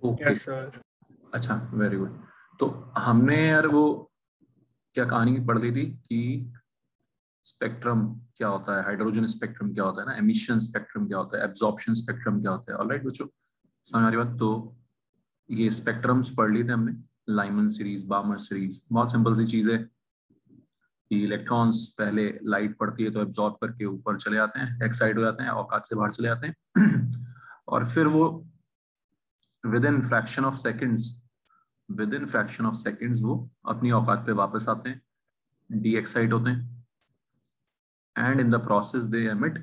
Okay yes sir. अच्छा very good. तो हमने यार वो क्या कहानी पढ़ ली थी कि स्पेक्ट्रम क्या होता है, हाइड्रोजन स्पेक्ट्रम क्या होता है ना, एमिशन स्पेक्ट्रम क्या होता है, एब्जॉर्प्शन स्पेक्ट्रम क्या होता है। ऑलराइट बच्चों, समझ आ रही बात। तो ये स्पेक्ट्रम्स पढ़ लिए थे हमने, लाइमन सीरीज, बामर सीरीज। बहुत सिंपल सी चीज है कि इलेक्ट्रॉन्स पहले लाइट पड़ती है तो एब्जॉर्ब करके ऊपर चले जाते हैं, एक्साइट हो जाते हैं, औकात से बाहर चले जाते हैं और फिर वो with in fraction of seconds, with in fraction of seconds वो अपनी औकात पे वापस आते हैं, डी एक्साइट होते हैं and in the process they emit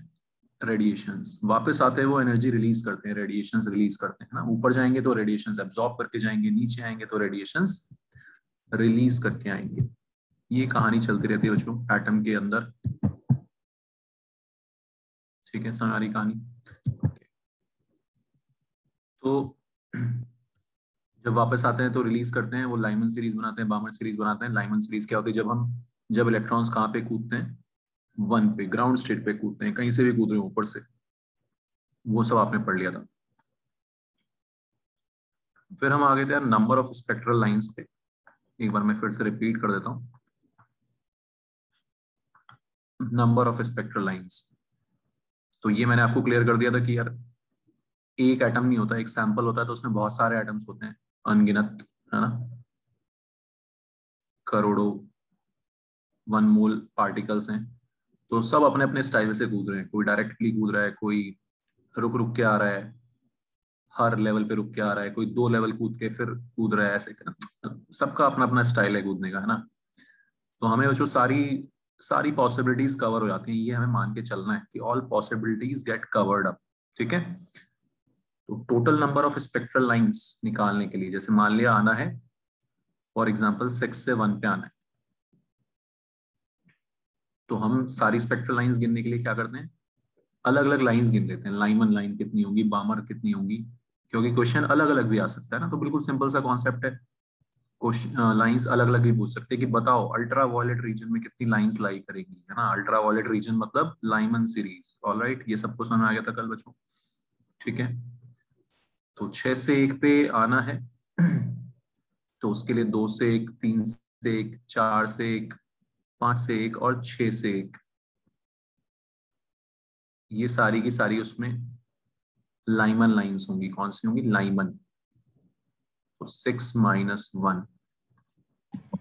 radiations. वापस आते हैं वो एनर्जी रिलीज करते हैं, रेडिएशंस रिलीज करते हैं ना। ऊपर जाएंगे तो रेडिएशंस एब्जॉर्ब करके जाएंगे, नीचे आएंगे तो रेडिएशंस रिलीज करके आएंगे। ये कहानी चलती रहती है बच्चों एटम के अंदर। ठीक है, समझ आ रही कहानी। तो जब वापस आते हैं तो रिलीज करते हैं, वो लाइमन सीरीज बनाते हैं, बामर सीरीज बनाते हैं। लाइमन सीरीज क्या होती है, जब इलेक्ट्रॉन्स कहाँ पे कूदते हैं, वन पे, ग्राउंड स्टेट पे कूदते हैं, कहीं से भी कूद रहे हो ऊपर से, वो सब आपने पढ़ लिया था। फिर हम आ गए थे नंबर ऑफ स्पेक्ट्रल लाइंस पे। एक बार मैं फिर से रिपीट कर देता हूँ, नंबर ऑफ स्पेक्ट्रल लाइंस। तो ये मैंने आपको क्लियर कर दिया था कि यार एक एटम नहीं होता, एक सैंपल होता है तो उसमें बहुत सारे एटम्स होते हैं, अनगिनत, है ना, करोड़ों वन मोल पार्टिकल्स हैं। तो सब अपने अपने स्टाइल से कूद रहे हैं, कोई डायरेक्टली कूद रहा है, कोई रुक रुक के आ रहा है, हर लेवल पे रुक के आ रहा है, कोई दो लेवल कूद के फिर कूद रहा है, ऐसे सबका अपना अपना स्टाइल है कूदने का, है ना। तो हमें जो सारी सारी पॉसिबिलिटीज कवर हो जाती हैं, ये हमें मान के चलना है कि all possibilities get covered up. ठीक है। तो total number of spectral lines निकालने के लिए, जैसे मान लिया आना है फॉर एग्जांपल 6 से 1 पे आना है, तो हम सारी स्पेक्ट्रल लाइंस गिनने के लिए क्या करते हैं, अलग अलग लाइंस गिन लेते हैं। लाइमन लाइन कितनी होगी, बामर कितनी होगी, क्योंकि क्वेश्चन अलग अलग भी आ सकता है ना। तो बिल्कुल सिंपल सा कॉन्सेप्ट है, क्वेश्चन लाइंस अलग अलग भी पूछ सकते हैं कि बताओ अल्ट्रा वायलेट रीजन में कितनी लाइंस लाई करेगी, है ना। अल्ट्रा वायलेट रीजन मतलब लाइमन सीरीज। ऑलराइट, ये सबको समझ में आ गया था कल बच्चों। ठीक है। तो 6 से 1 पे आना है तो उसके लिए 2 से 1, 3 से 1, 4 से 1, 5 से 1 और 6 से 1, ये सारी की सारी उसमें लाइमन लाइंस होंगी। कौन सी होंगी, लाइमन। तो 6 - 1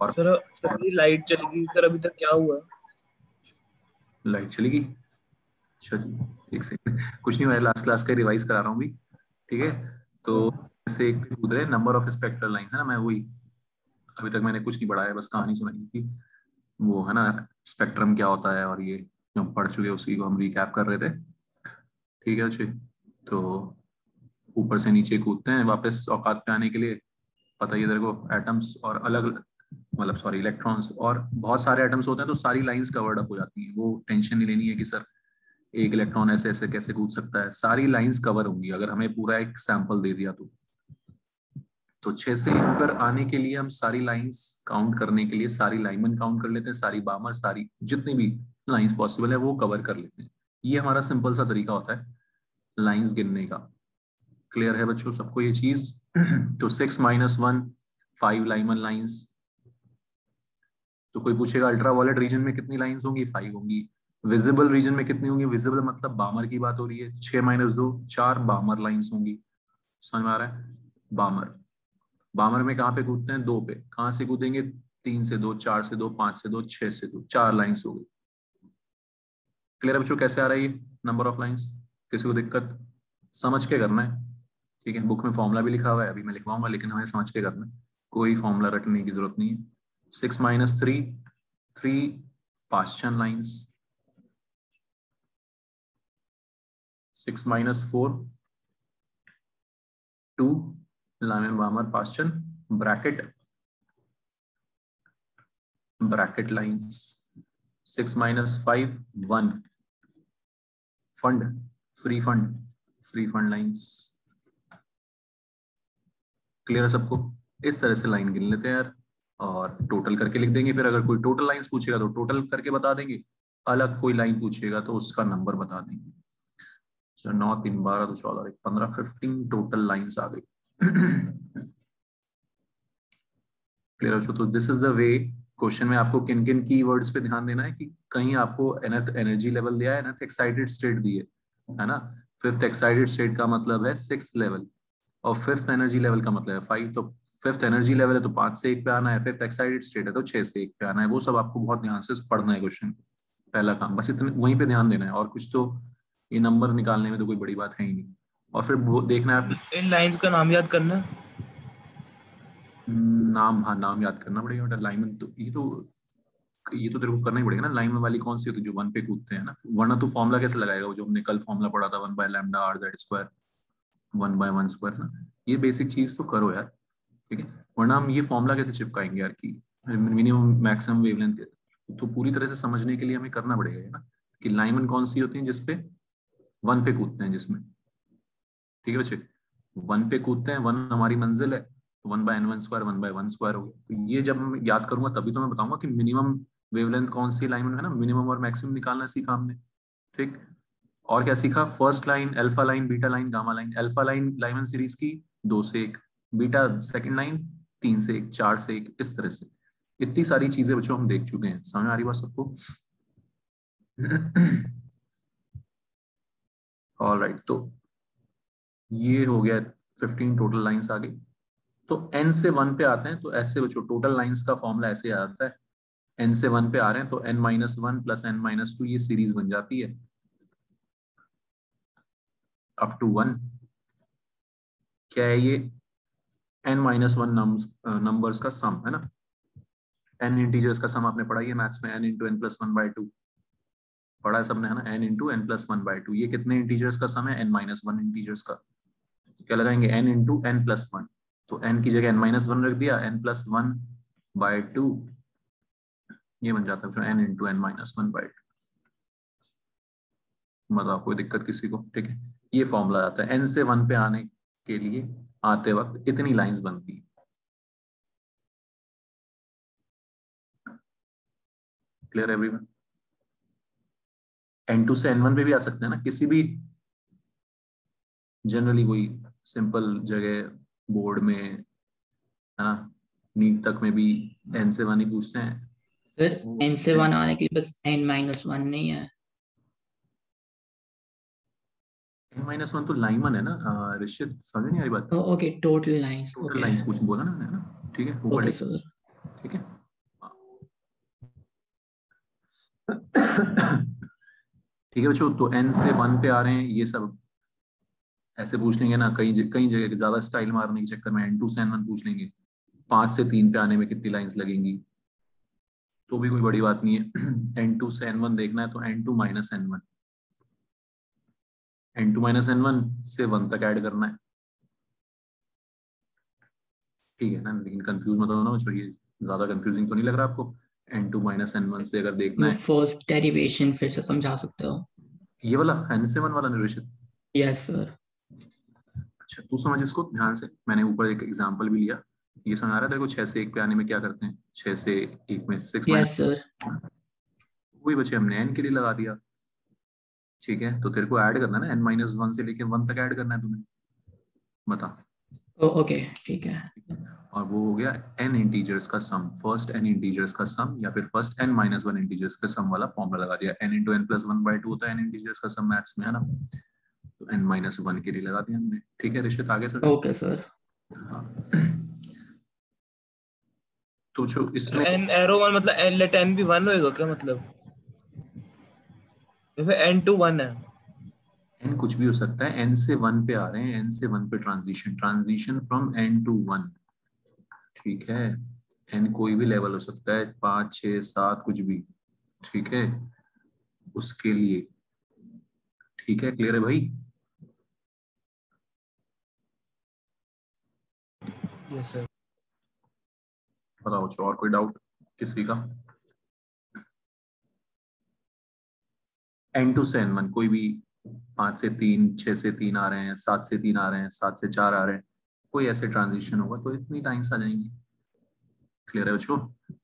और सर ये लाइट चली गई सर, अभी तक क्या हुआ? लाइट चली गई। अच्छा जी, एक सेकंड, कुछ नहीं हुआ, लास्ट क्लास का रिवाइज करा रहा हूँ भी। ठीक है। तो ऐसे एक पे कूद रहे नंबर ऑफ स्पेक्ट्रल लाइन, है ना। मैं वही, अभी तक मैंने कुछ नहीं पढ़ा है, बस कहानी सुनाई थी वो, है ना, स्पेक्ट्रम क्या होता है, और ये जो हम पढ़ चुके उसी को हम रिकैप कर रहे थे। ठीक है अच्छे। तो ऊपर से नीचे कूदते हैं वापस औकात पे आने के लिए। पता ही है तेरे को, एटम्स और अलग, मतलब सॉरी इलेक्ट्रॉन्स और बहुत सारे एटम्स होते हैं, तो सारी लाइंस कवर्ड अप हो जाती हैं। वो टेंशन नहीं लेनी है कि सर एक इलेक्ट्रॉन ऐसे ऐसे कैसे कूद सकता है, सारी लाइंस कवर होंगी अगर हमें पूरा एक सैंपल दे दिया तो 6 से 1 पर आने के लिए हम सारी लाइंस काउंट करने के लिए सारी लाइनमैन काउंट कर लेते हैं, सारी बामर, सारी जितनी भी लाइंस पॉसिबल है वो कवर कर लेते हैं। ये हमारा सिंपल सा तरीका होता है लाइंस गिनने का। क्लियर है बच्चों सबको ये चीज? तो 6 - 1, 5 लाइमन लाइंस। तो कोई पूछेगा अल्ट्रा वायलेट रीजन में कितनी लाइंस होंगी, 5 होंगी। विजिबल रीजन में कितनी होंगी, विजिबल मतलब बामर की बात हो रही है, 6 - 2, 4 बामर लाइंस होंगी। समझ में आ रहा है? बामर, बामर में कहाँ पे कूदते हैं, 2 पे। कहाँ से कूदेंगे, 3 से 2, 4 से 2, 5 से 2, 6 से 2, 4 लाइंस हो गई। क्लियर है बच्चों कैसे आ रहा है ये नंबर ऑफ लाइंस? किसी को दिक्कत? समझ के करना है। ठीक है, बुक में फॉर्मूला भी लिखा हुआ है, अभी मैं लिखवाऊंगा, लेकिन हमें समझ के करना है, कोई फॉर्मूला रटने की जरूरत नहीं है। 6 - 3 Paschen lines, 6 - 4 2 Lyman Balmer Paschen Brackett Brackett lines. 6 - 5 1 Pfund, free Pfund lines. Clear है सबको? इस तरह से लाइन गिन लेते हैं यार, और टोटल करके लिख देंगे। फिर अगर कोई टोटल लाइंस पूछेगा तो टोटल करके बता देंगे, अलग कोई लाइन पूछेगा तो उसका नंबर बता देंगे। 9 3 12 तो 14 1 15 15 टोटल लाइंस आ गई। क्लियर हो? तो this is the way question में आपको किन किन की वर्ड्स पे ध्यान देना है कि कहीं आपको nth एनर्जी लेवल दिया है, nth एक्साइटेड स्टेट दी है ना। फिफ्थ एक्साइटेड स्टेट का मतलब है 6th लेवल, और फिफ्थ एनर्जी लेवल का मतलब है 5। तो फिफ्थ एनर्जी लेवल है तो 5 से 1 पे आना है, फिफ्थ एक्साइटेड स्टेट है तो 6 से 1 पे आना है। वो सब आपको बहुत ध्यान से पढ़ना है क्वेश्चन। पहला काम बस इतने वहीं पे ध्यान देना है, और कुछ तो ये नंबर निकालने में तो कोई बड़ी बात है ही नहीं। और फिर वो देखना है इन लाइंस का नाम याद करना है। नाम, हाँ नाम याद करना पड़ेगा बेटा। लाइनमैन तो ये तो तेरे को करना ही पड़ेगा ना। लाइनमैन वाली कौन सी होती है जो 1 पे कूदते हैं ना, वरना तू फॉर्मूला कैसे लगाएगा? वो जो हमने कल फॉर्मूला पढ़ा था 1/λ/r² 1/1² ना। ये बेसिक चीज तो करो यार, ठीक है। वरना हम ये फॉर्मूला कैसे चिपकाएंगे यार कि मिनिमम मैक्सिमम वेवलेंथ। तो पूरी तरह से समझने के लिए हमें करना पड़ेगा ना कि लाइनमैन कौन सी होती है जिसपे 1 पे कूदते हैं, जिसमें, ठीक है बच्चे, 1 पे कूदते हैं, 1 हमारी मंजिल है, तो 1/n1² 1/1² हो गया। तो ये जब मैं याद करूंगा तभी तो मैं बताऊंगा कि मिनिमम वेवलेंथ कौन सी लाइन में है ना। मिनिमम और मैक्सिमम निकालना सीखा हमने, ठीक। और क्या सीखा? First line, alpha line, beta line, gamma line. Alpha line Lyman series की 2 से 1, बीटा सेकंड लाइन 3 से 1, 4 से 1, इस तरह से इतनी सारी चीजें बच्चों हम देख चुके हैं। समझ आ रही बात सबको? ऑल राइट, तो ये हो गया 15 टोटल लाइंस आ गई। तो n से 1 पे आते हैं तो ऐसे बच्चों टोटल लाइंस का फॉर्मूला ऐसे आता है। n से 1 पे आ रहे हैं तो n-1 प्लस n-2 ये सीरीज बन जाती है अप टू 1। क्या है ये? n-1 नंबर्स का सम है ना। n इंटीजर्स का सम आपने पढ़ा ही है मैथ्स में, n इंटू एन प्लस 1/2 पढ़ा है सबने, है ना। n इंटू एन प्लस 1/2 ये कितने इंटीजर्स का सम है? n-1 इंटीजर्स का। क्या लगाएंगे? n into n plus 1। तो n की जगह n-1 रख दिया, n+1/2 ये बन जाता है n इंटू n-1/2। बताओ कोई दिक्कत किसी को? ठीक है, ये फॉर्मूला आता है n से 1 पे आने के लिए आते वक्त इतनी लाइंस बनती है। Clear everyone? n2 से n1 पे भी आ सकते हैं ना किसी भी, जनरली वही सिंपल जगह बोर्ड में, है ना। नीट तक में भी n से 1 ही पूछते हैं। फिर n से 1 आने के लिए बस n-1 नहीं है। n-1 तो लाइमन है ना। ऋषित समझ नहीं आ रही बात? Okay, total lines. Total okay lines पूछ बोला ना मैंने, है ना। ठीक है, ऊपर ओके लिख, सर। ठीक है। ठीक है बच्चों, तो n से 1 पे आ रहे हैं ये सब ऐसे पूछ लेंगे ना। कई जगह ज्यादा स्टाइल मारने के चक्कर में n2 से n1 पूछ लेंगे। 5 से 3 पे आने में कितनी लाइंस लगेंगी, तो भी कोई बड़ी बात नहीं है। n2 से n1 देखना है तो n2 minus n1, n2 minus n1 से 1 तक ऐड करना है, ठीक है ना। लेकिन कंफ्यूज मत होना बच्चों, ये ज्यादा कंफ्यूजिंग तो नहीं लग रहा आपको? n2 माइनस n1 से अगर देखना यू है, फर्स्ट डेरिवेशन फिर से समझा सकते हो? ये वाला n से 1 वाला निवेशित। Yes sir. अच्छा तू समझ इसको ध्यान से, मैंने ऊपर एक एग्जांपल भी लिया। ये समझ आ रहा है तेरे को? 6 से 1 पे आने में क्या करते हैं? 6 से 1 में 6 माइनस, यस सर। वही बच्चे हमने n के लिए लगा दिया, ठीक है। तो तेरे को ऐड करना है ना, n-1 से लेके 1 तक ऐड करना है तुम्हें। बता। ओके ठीक है। और वो हो गया n इंटीजर्स का सम, फर्स्ट n इंटीजर्स का सम, या फिर फर्स्ट n-1 इंटीजर्स का सम वाला फॉर्मूला लगा दिया। n इंटू एन प्लस 1/2 होता है n इंटीजर्स का सम मैथ्स में, है ना। तो n-1 के लिए लगा दिया हमने, ठीक है ऋषित, आगे सर। Okay sir. हाँ। तो जो इसमें n एरो 1 मतलब n लेट n भी 1 होएगा क्या मतलब? या फिर n to 1 है? n कुछ भी हो सकता है। n से 1 पे आ रहे हैं, n से 1 पे ट्रांजिशन फ्रॉम n टू 1, ठीक है। n कोई भी लेवल हो सकता है, 5 6 7 कुछ भी, ठीक है, उसके लिए, ठीक है। क्लियर है भाई? Yes sir. बताओ और कोई डाउट किसी का? n2 से n1 कोई भी, 5 से 3, 6 से 3 आ रहे हैं, 7 से 3 आ रहे हैं, 7 से 4 आ रहे हैं, कोई ऐसे ट्रांजिशन होगा तो इतनी लाइंस आ जाएंगी। क्लियर है बच्चों?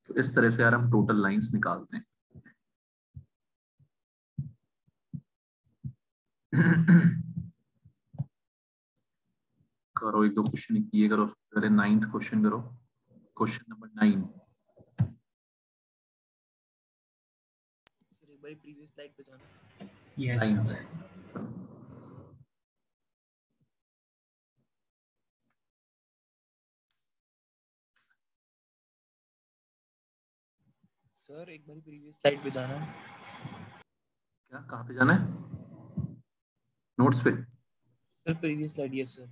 तो इस तरह से यार हम टोटल लाइंस निकालते हैं। करो, एक दो क्वेश्चन ये करो, पहले 9th क्वेश्चन करो, क्वेश्चन नंबर 9। सर एक बार प्रीवियस स्लाइड पे जाना। Yes 9th। सर एक बार प्रीवियस स्लाइड पे जाना। क्या, कहाँ पे जाना है? नोट्स पे? Sir previous slide, yes sir.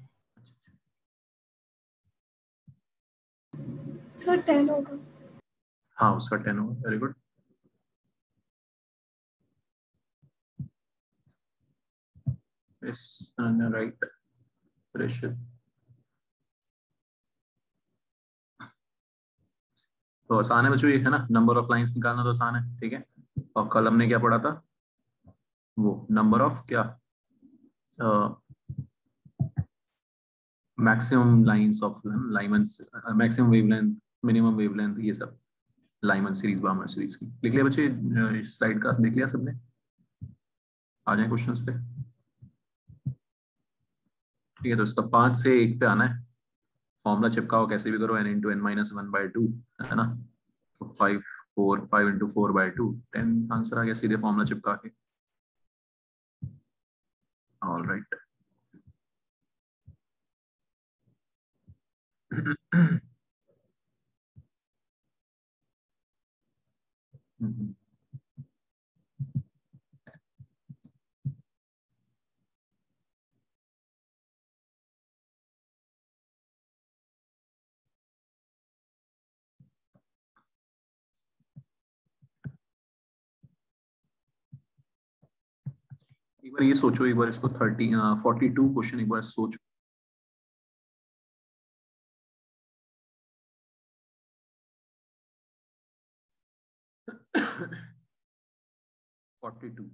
Sir 10 होगा। हाँ उसका 10 होगा, very good. Yes right pressure. तो आसान है बच्चों ये, है ना, नंबर ऑफ लाइंस निकालना तो आसान है, ठीक है। और कल हमने क्या पढ़ा था, वो नंबर ऑफ क्या, maximum lines of Lyman, maximum wavelength, minimum wavelength, ये सब लाइमन सीरीज, बार्मर सीरीज की लिख लिया बच्चे? स्लाइड का देख लिया सबने? आ जाए क्वेश्चंस पे, ठीक है। तो इसका 5 से 1 पे आना है, फॉर्मूला चिपकाओ कैसे भी करो, n इंटू एन माइनस 1/2, है ना। तो 5 इंटू 4/2 10 आंसर आ गया सीधे फॉर्मूला चिपका के। All right. एक बार ये सोचो, एक बार इसको 42 क्वेश्चन एक बार सोचो। Forty two.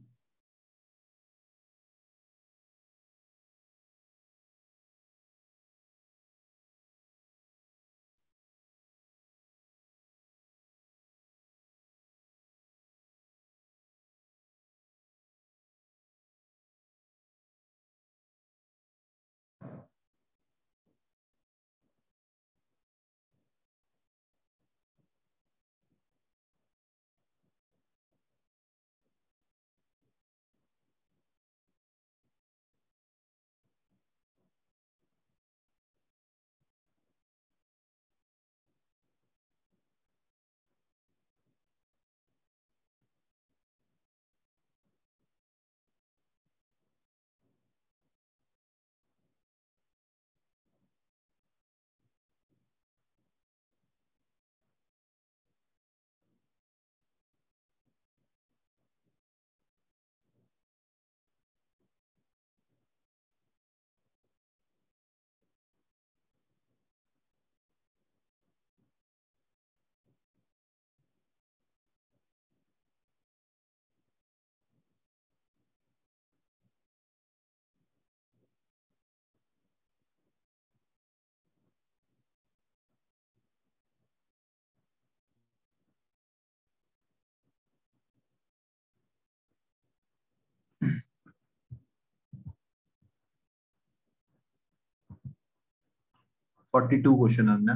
Forty two question हमने।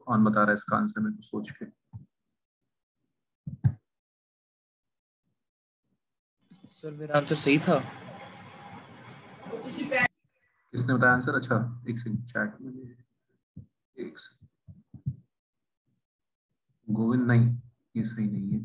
कौन बता रहा है इसका आंसर मेरे को सोच के? सर मेरा आंसर सही था। किसने बताया आंसर? अच्छा एक सेकंड, चैट में एक सेकंड। गोविंद नहीं, ये सही नहीं है।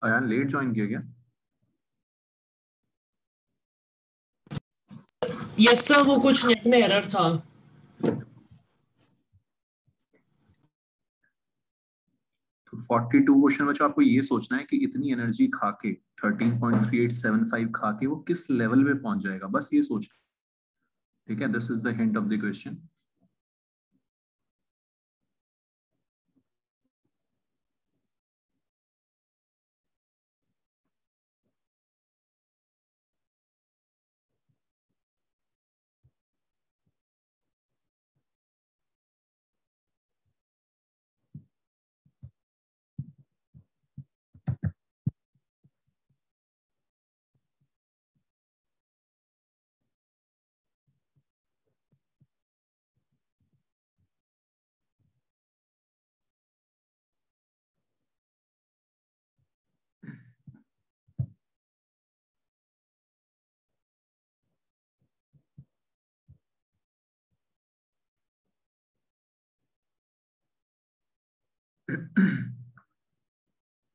अयान लेट ज्वाइन किया क्या? यस सर, वो कुछ नेट में एरर था। तो 42 क्वेश्चन बच्चों, आपको ये सोचना है कि इतनी एनर्जी खा के 13.3875 खा के वो किस लेवल पे पहुंच जाएगा, बस ये सोचना। ठीक है, this is the hint of the question.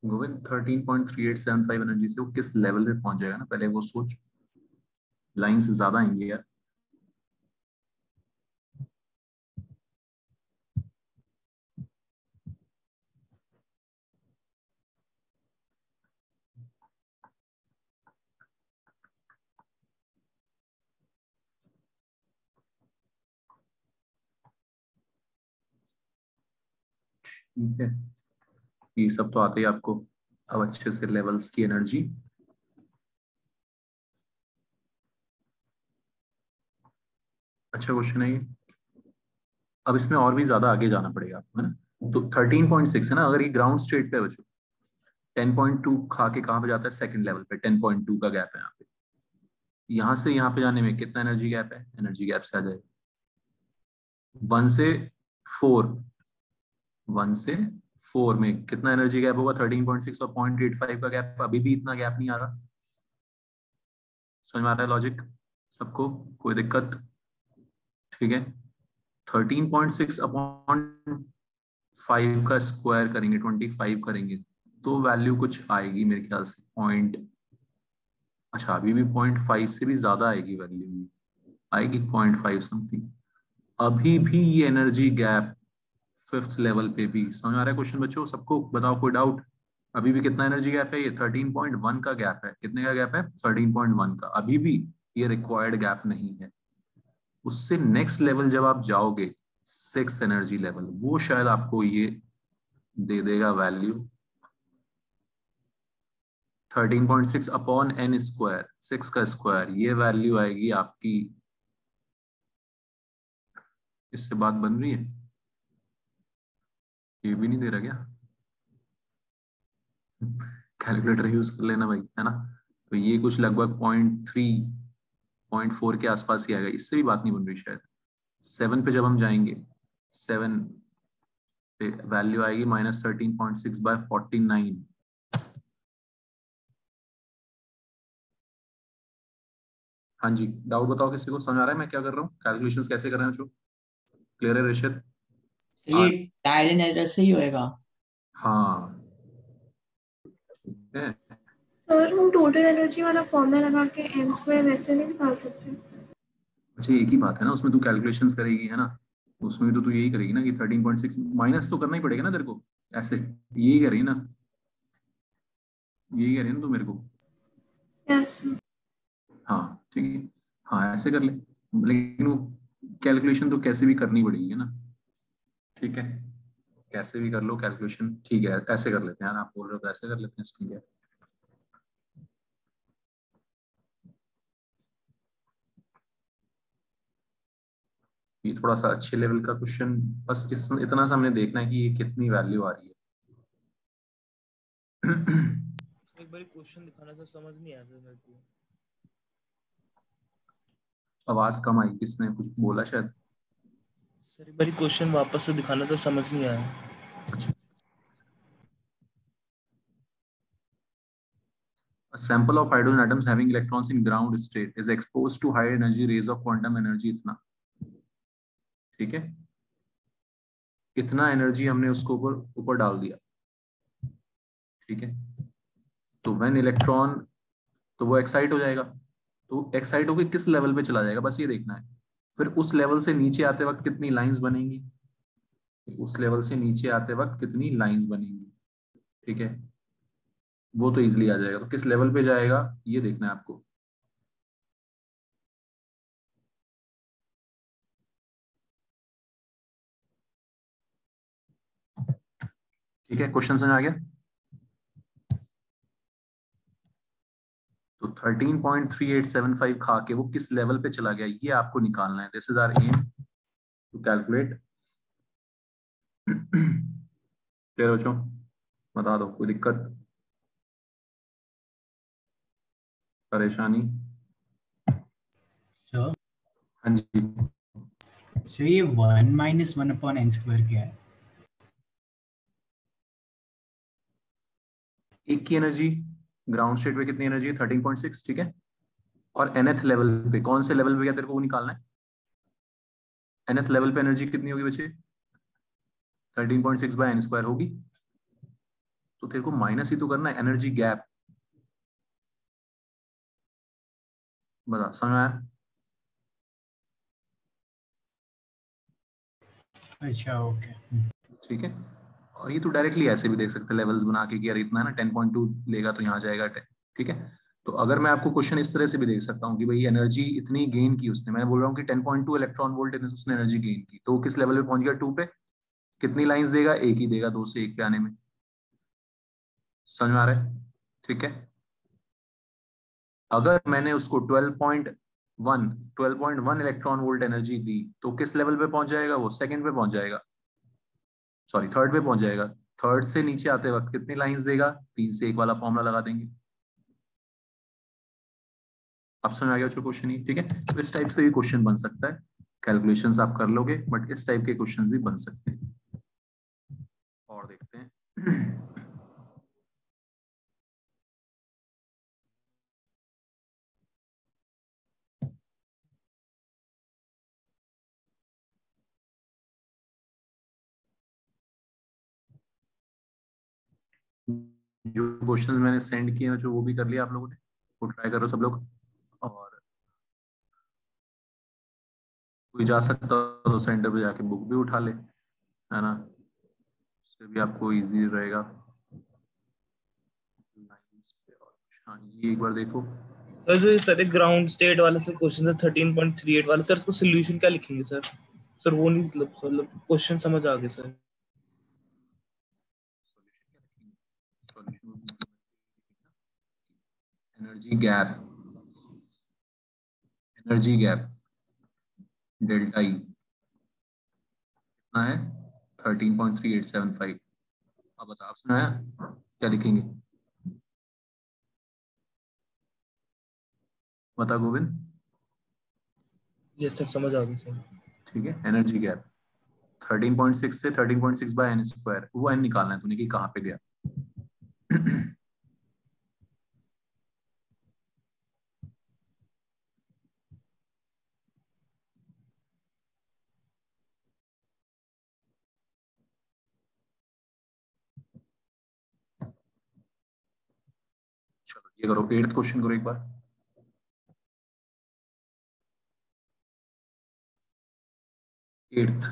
Govind 13.3875 energy से वो किस लेवल पे पहुंच जाएगा ना, पहले वो सोच। लाइन से ज्यादा आएंगे यार। ठीक है, ये सब तो आते ही आपको। अब अच्छे से लेवल्स की एनर्जी। अच्छा क्वेश्चन है ये। अब इसमें और भी ज्यादा आगे जाना पड़ेगा आपको, है ना। तो 13.6 है ना, अगर ये ग्राउंड स्टेट पे है बच्चों, 10.2 खा के कहाँ पे जाता है, सेकंड लेवल पे। 10.2 का गैप है यहाँ पे। यहाँ से यहाँ पे जाने में कितना एनर्जी गैप है, एनर्जी गैप से आ जाएगा 1 से 4। 1 से 4 में कितना एनर्जी गैप होगा, 13.6 और 0.85 का गैप। अभी भी इतना गैप नहीं आ रहा। समझ में आ रहा है लॉजिक सबको, कोई दिक्कत? ठीक है, 13.6 अपॉन 5 का स्क्वायर करेंगे, 25 करेंगे तो वैल्यू कुछ आएगी मेरे ख्याल से पॉइंट। अच्छा, अभी भी 0.5 से भी ज्यादा आएगी वैल्यू, आएगी 0.5 समथिंग। अभी भी ये एनर्जी गैप 5th लेवल पे भी। समझ आ रहा है क्वेश्चन बच्चों सबको? बताओ कोई डाउट? अभी भी कितना एनर्जी गैप है, ये 13.1 का गैप है। कितने का गैप है, 13.1 का। अभी भी ये रिक्वायर्ड गैप नहीं है। उससे नेक्स्ट लेवल जब आप जाओगे, 6th एनर्जी लेवल, वो शायद आपको ये दे देगा वैल्यू 13.6 अपॉन एन स्क्वायर, 6 का स्क्वायर। ये वैल्यू आएगी आपकी। इससे बात बन रही है? ये भी नहीं दे रहा क्या? कैलकुलेटर यूज कर लेना भाई, है ना। तो ये कुछ लगभग 0.3 0.4 के आसपास ही आएगा। इससे भी बात नहीं बन रही शायद। 7 पे जब हम जाएंगे, 7 पे वैल्यू आएगी -13.6/49। हाँ जी, डाउट बताओ किसी को? समझ आ रहा है मैं क्या कर रहा हूँ, कैलकुलेशंस कैसे कर रहे हैं बच्चों? क्लियर है रिशद? ये ट्रायल एंड एरर से ही होएगा। हाँ, ठीक है। सर हम टोटल एनर्जी वाला फॉर्मूला लगा के एन स्क्वायर वैसे नहीं निकाल सकते? अच्छा, एक ही बात है ना, उसमें तू कैलकुलेशंस करेगी, है ना। उसमें तो तू यही करेगी ना कि 13.6 माइनस तो करना ही पड़ेगा ना तेरे को। ऐसे यही करेगी ना, यही करेगी ना तू मेरे को। यस। हाँ ठीक है, हाँ ऐसे कर ले। लेकिन वो कैलकुलेशन तो कैसे भी करनी पड़ेगी, है ना। ठीक है, कैसे भी कर लो कैलकुलेशन। ठीक है, ऐसे कर लेते हैं यार, आप बोल रहे हो तो ऐसे कर लेते हैं, इसमें क्या है। ये थोड़ा सा अच्छे लेवल का क्वेश्चन। बस इतना सा हमने देखना है कि ये कितनी वैल्यू आ रही है। एक बार क्वेश्चन दिखाना था, समझ नहीं आया था मेरे को। आवाज कम आई, किसने कुछ बोला शायद? सर एक बार क्वेश्चन वापस से दिखाना था, समझ नहीं आया। अच्छा, a sample of hydrogen atoms having electrons in ground state is exposed to high energy rays of quantum energy। इतना ठीक है, इतना एनर्जी हमने उसको ऊपर ऊपर डाल दिया। ठीक है, तो व्हेन इलेक्ट्रॉन, तो वो एक्साइट हो जाएगा, तो एक्साइट होकर किस लेवल पे चला जाएगा, बस ये देखना है। फिर उस लेवल से नीचे आते वक्त कितनी लाइंस बनेंगी, उस लेवल से नीचे आते वक्त कितनी लाइंस बनेंगी, ठीक है, वो तो इजिली आ जाएगा। तो किस लेवल पे जाएगा ये देखना है आपको। ठीक है, क्वेश्चन समझ आ गया। तो 13.3875 खा के वो किस लेवल पे चला गया ये आपको निकालना है। This is our aim to calculate. Clear बच्चों, बता दो कोई दिक्कत परेशानी। सर हाँ जी, सर ये 1 - 1/n² क्या है? एक की एनर्जी ग्राउंड स्टेट पे कितनी एनर्जी है, 13.6, ठीक है। और nth लेवल पे, कौन से लेवल पे क्या तेरे को वो निकालना है, nth लेवल पे एनर्जी कितनी होगी बच्चे, 13.6/n² होगी। तो तेरे को माइनस ही तो करना है एनर्जी गैप। बता, समझ आया। अच्छा ओके। ठीक है, और ये तो डायरेक्टली ऐसे भी देख सकते हैं लेवल्स बना के कि यार इतना है ना, 10.2 लेगा तो यहाँ जाएगा 10, ठीक है। तो अगर मैं आपको क्वेश्चन इस तरह से भी देख सकता हूँ कि भाई एनर्जी इतनी गेन की उसने, मैं बोल रहा हूँ कि 10.2 इलेक्ट्रॉन वोल्ट उसने एनर्जी गेन की, तो वो किस लेवल पे पहुंच गया, 2 पे। कितनी लाइंस देगा, एक ही देगा, 2 से 1 पे आने में। समझ में आ रहा है, ठीक है। अगर मैंने उसको 12.1 इलेक्ट्रॉन वोल्ट एनर्जी दी तो किस लेवल पे पहुंच जाएगा, वो सेकंड पे पहुंच जाएगा, सॉरी थर्ड पे पहुंच जाएगा। थर्ड से नीचे आते वक्त कितनी लाइंस देगा, 3 से 1 वाला फॉर्मूला लगा देंगे। अब समझ आ गया जो क्वेश्चन ही, ठीक है। तो इस टाइप से भी क्वेश्चन बन सकता है, कैलकुलेशंस आप कर लोगे, बट इस टाइप के क्वेश्चन भी बन सकते हैं। और देखते हैं। जो क्वेश्चंस मैंने सेंड किए हैं जो वो भी कर लिया आप लोगों ने, वो ट्राई करो सब लोग। और कोई जा सकता हो तो सेंटर पे जाके बुक भी उठा ले, है ना, उससे भी आपको इजी रहेगा। Lines पे और हाँ, ये एक बार देखो। सर जो सर ग्राउंड स्टेट वाला सर क्वेश्चन है 13.38 वाला, सर उसको सोल्यूशन क्या लिखेंगे सर? सर वो नहीं, मतलब क्वेश्चन समझ आ गया sir. Energy gap, energy gap delta E कितना है, 13.3875। अब बता, आप सुना है क्या लिखेंगे, बता गोविंद। यस सर, समझ आ गया सर। ठीक है, एनर्जी गैप 13.6 से 13.6/n², वो एन निकालना है तूने कि कहाँ पे गया। चलो ये करो, 8th क्वेश्चन करो एक बार। एट्थ,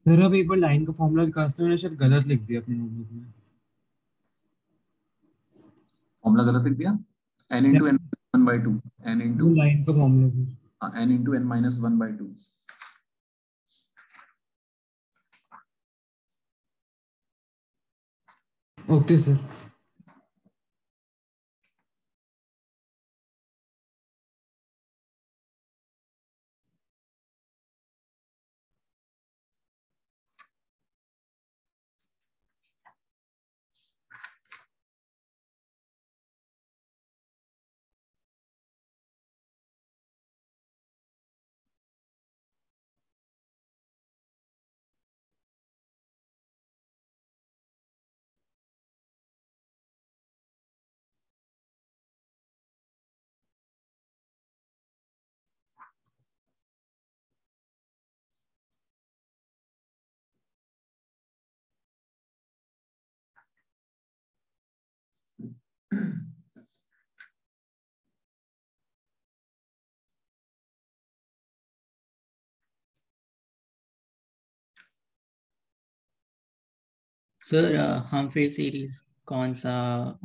सर अब एक बार लाइन का फॉर्मूला निकालते मैंने शायद गलत लिख दिया अपनी नोटबुक में। फॉर्मूला गलत लिख दिया, n इंटू n 1/2, n वो इंटू लाइन का formula sir. n into n - 1/2। Okay sir. Sir Humphrey series कौन सा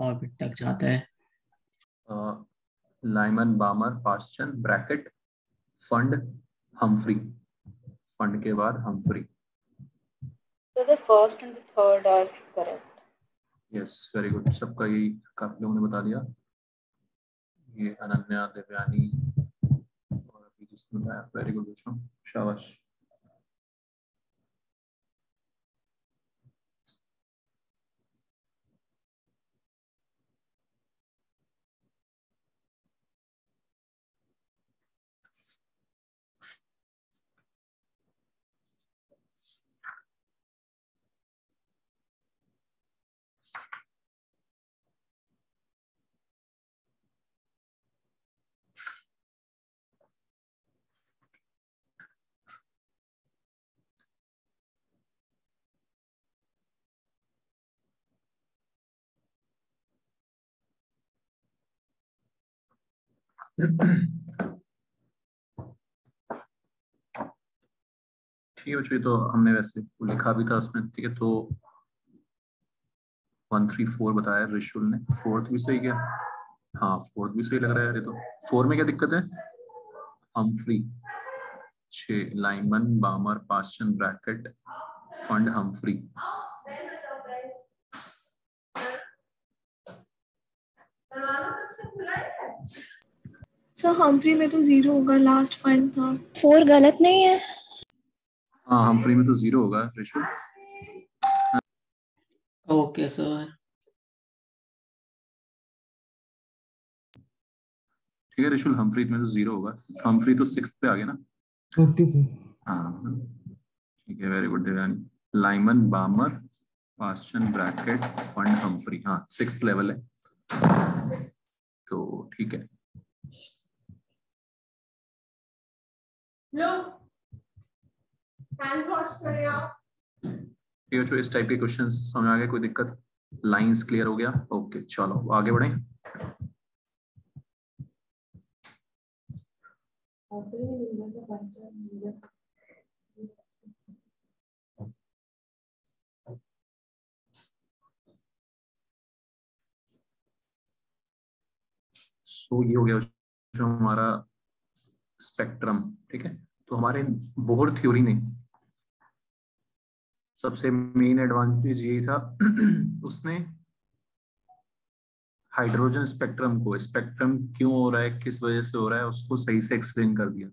ऑर्बिट तक जाता है? Lyman Balmer Paschen Brackett Pfund Humphrey, Pfund के बाद Humphrey. So the first and the third are correct. Yes very good, सबका यही काफी लोगों ने बता दिया। ये अनन्या, दिव्यानी और अभी जिसने बताया, वेरी गुड बच्चों, शाबाश। ठीक है बच्चों, ये तो हमने वैसे लिखा भी था उसमें, ठीक है। तो 134 बताया रिशुल ने, फोर्थ भी सही गया। हाँ फोर्थ भी सही लग रहा है यार। ये तो 4 में क्या दिक्कत है? Humphrey 6, Lyman Balmer Paschen Brackett Pfund Humphrey. Sir Humphrey में तो 0 होगा, लास्ट फंड था। 4 गलत नहीं है? हाँ हम्फ्री में तो 0 होगा रिशुल। Okay sir. ठीक है रिशुल, हम्फ्री में तो 0 होगा, हम्फ्री तो 6th पे आ गया ना। Okay sir. हाँ ठीक है, वेरी गुड देवानी। Lyman Balmer Paschen Brackett Pfund Humphry, हाँ 6th लेवल है, तो ठीक है। ठीक है, जो इस टाइप के क्वेश्चन समझ आ गए, कोई दिक्कत? लाइंस क्लियर हो गया? ओके चलो आगे बढ़ें। सो ये हो गया जो हमारा स्पेक्ट्रम, ठीक है। तो हमारे बोहर थ्योरी ने सबसे मेन एडवांटेज यही था उसने हाइड्रोजन स्पेक्ट्रम को, स्पेक्ट्रम क्यों हो रहा है, किस वजह से हो रहा है, उसको सही से एक्सप्लेन कर दिया।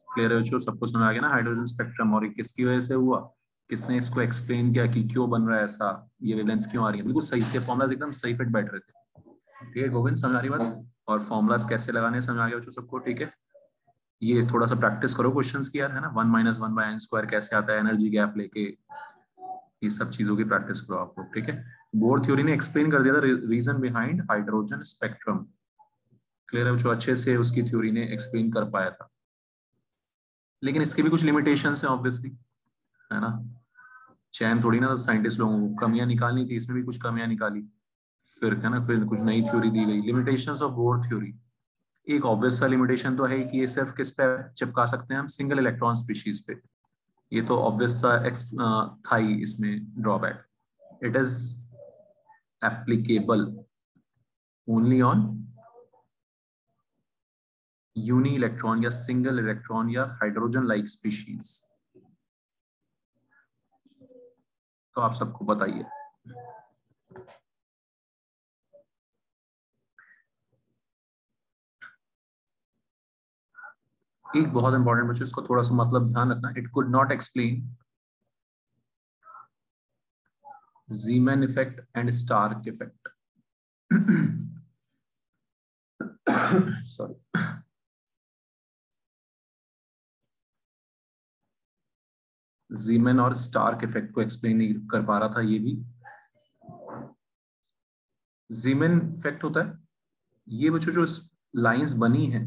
क्लियर है बच्चों, सबको समझ आ गया ना हाइड्रोजन स्पेक्ट्रम, और ये किसकी वजह से हुआ, किसने इसको एक्सप्लेन किया कि क्यों बन रहा है ऐसा, ये वेवलेंथ क्यों आ रही है, बिल्कुल सही से फॉर्मुलाज एकदम सही फिट बैठ रहे थे। ठीक है गोविंद, समझ आ रही बात? और फॉर्मुलाज कैसे लगाने समझ आ गया बच्चों सबको? ठीक है, ये थोड़ा सा प्रैक्टिस करो क्वेश्चंस की यार, है ना। 1 - 1/n² कैसे आता है, एनर्जी गैप लेके, ये सब चीजों की प्रैक्टिस करो आप लोग। ठीक है, बोर थ्योरी ने एक्सप्लेन कर दिया था reason behind hydrogen spectrum. Clear है बच्चों, अच्छे से उसकी थ्योरी ने एक्सप्लेन कर पाया था, लेकिन इसके भी कुछ लिमिटेशंस हैं ऑब्वियसली, है ना। चैन थोड़ी ना साइंटिस्ट लोगों को कमियां निकालनी थी, इसमें भी कुछ कमियां निकाली, फिर है ना, फिर कुछ नई थ्योरी दी गई। लिमिटेशंस ऑफ बोर थ्योरी, एक ऑब्वियस सा लिमिटेशन तो है कि ये सिर्फ किस पे चिपका सकते हैं हम, सिंगल इलेक्ट्रॉन स्पीशीज पे। ये तो ऑब्वियस सा था ही इसमें drawback. It is applicable only on uni electron या सिंगल इलेक्ट्रॉन या हाइड्रोजन लाइक स्पीशीज। तो आप सबको बताइए। एक बहुत इंपॉर्टेंट बच्चों, इसको थोड़ा सा मतलब ध्यान रखना, it could not explain Zeeman effect and Stark effect. Sorry. Zeeman और Stark effect को एक्सप्लेन नहीं कर पा रहा था ये भी। Zeeman effect होता है ये बच्चों, जो लाइंस बनी हैं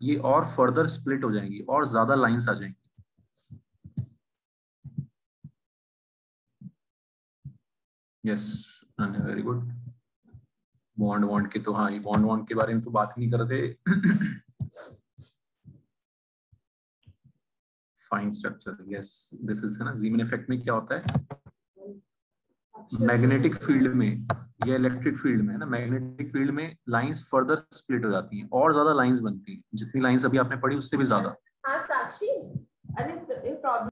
ये और फर्दर स्प्लिट हो जाएंगी और ज्यादा लाइंस आ जाएंगी। Yes, very good. बॉन्ड के तो हाँ, ये बॉन्ड के बारे में तो बात ही नहीं कर रहे थे। Fine structure, yes this is है ना। जीमन इफेक्ट में क्या होता है, मैग्नेटिक फील्ड में या इलेक्ट्रिक फील्ड में है ना, मैग्नेटिक फील्ड में लाइंस फर्दर स्प्लिट हो जाती हैं और ज्यादा लाइंस बनती हैं, जितनी लाइंस अभी आपने पढ़ी उससे भी ज्यादा। हाँ साक्षी, अरे प्रॉब्लम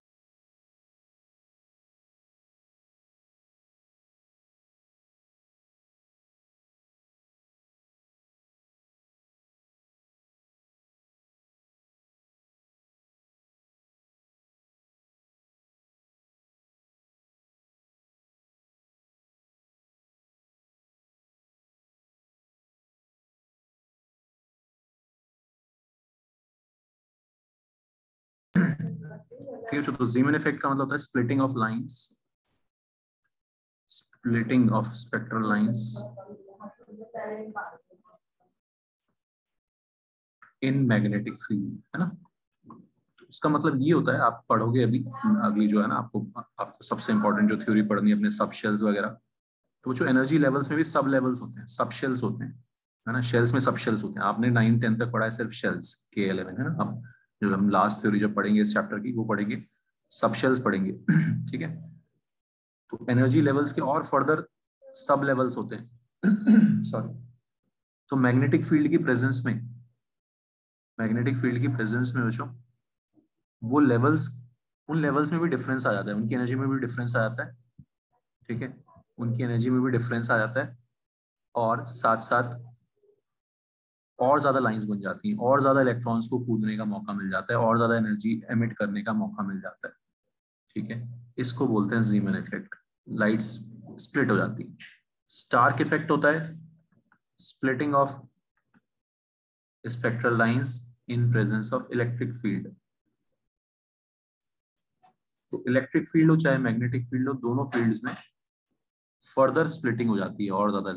ठीक है, तो जीमन इफेक्ट का मतलब होता है splitting of lines, splitting of spectral lines in magnetic field, है ना। इसका मतलब ये होता है, आप पढ़ोगे अभी अगली जो है ना, आपको सबसे इंपॉर्टेंट जो थ्योरी पढ़नी है अपने सब शेल्स वगैरह, तो जो एनर्जी लेवल्स में भी सब लेवल्स होते हैं, सब शेल्स होते हैं, है ना। शेल्स में सब शेल्स होते हैं, आपने 9th 10th तक पढ़ा है सिर्फ शेल्स, K11 है ना। अब जो हम लास्ट थ्योरी जब पढ़ेंगे इस चैप्टर की, वो पढ़ेंगे सब शेल्स पढ़ेंगे। ठीक है, तो एनर्जी लेवल्स के और फर्दर सब लेवल्स होते हैं। सॉरी, तो मैग्नेटिक फील्ड की प्रेजेंस में, मैग्नेटिक फील्ड की प्रेजेंस में बच्चों वो लेवल्स, उन लेवल्स में भी डिफरेंस आ जाता है, उनकी एनर्जी में भी डिफरेंस आ जाता है। ठीक है, उनकी एनर्जी में भी डिफरेंस आ जाता है और साथ साथ और ज्यादा लाइंस बन जाती हैं, और ज्यादा इलेक्ट्रॉन्स को कूदने का मौका मिल जाता है, और ज्यादा एनर्जी एमिट करने का मौका मिल जाता है। ठीक है, इसको बोलते हैं जीमन इफेक्ट। लाइट्स स्प्लिट हो जाती है। स्टार्क इफेक्ट होता है splitting of spectral lines in presence of electric field. तो इलेक्ट्रिक फील्ड हो चाहे मैग्नेटिक फील्ड हो, दोनों फील्ड्स में फर्दर स्प्लिटिंग हो जाती है, और ज्यादा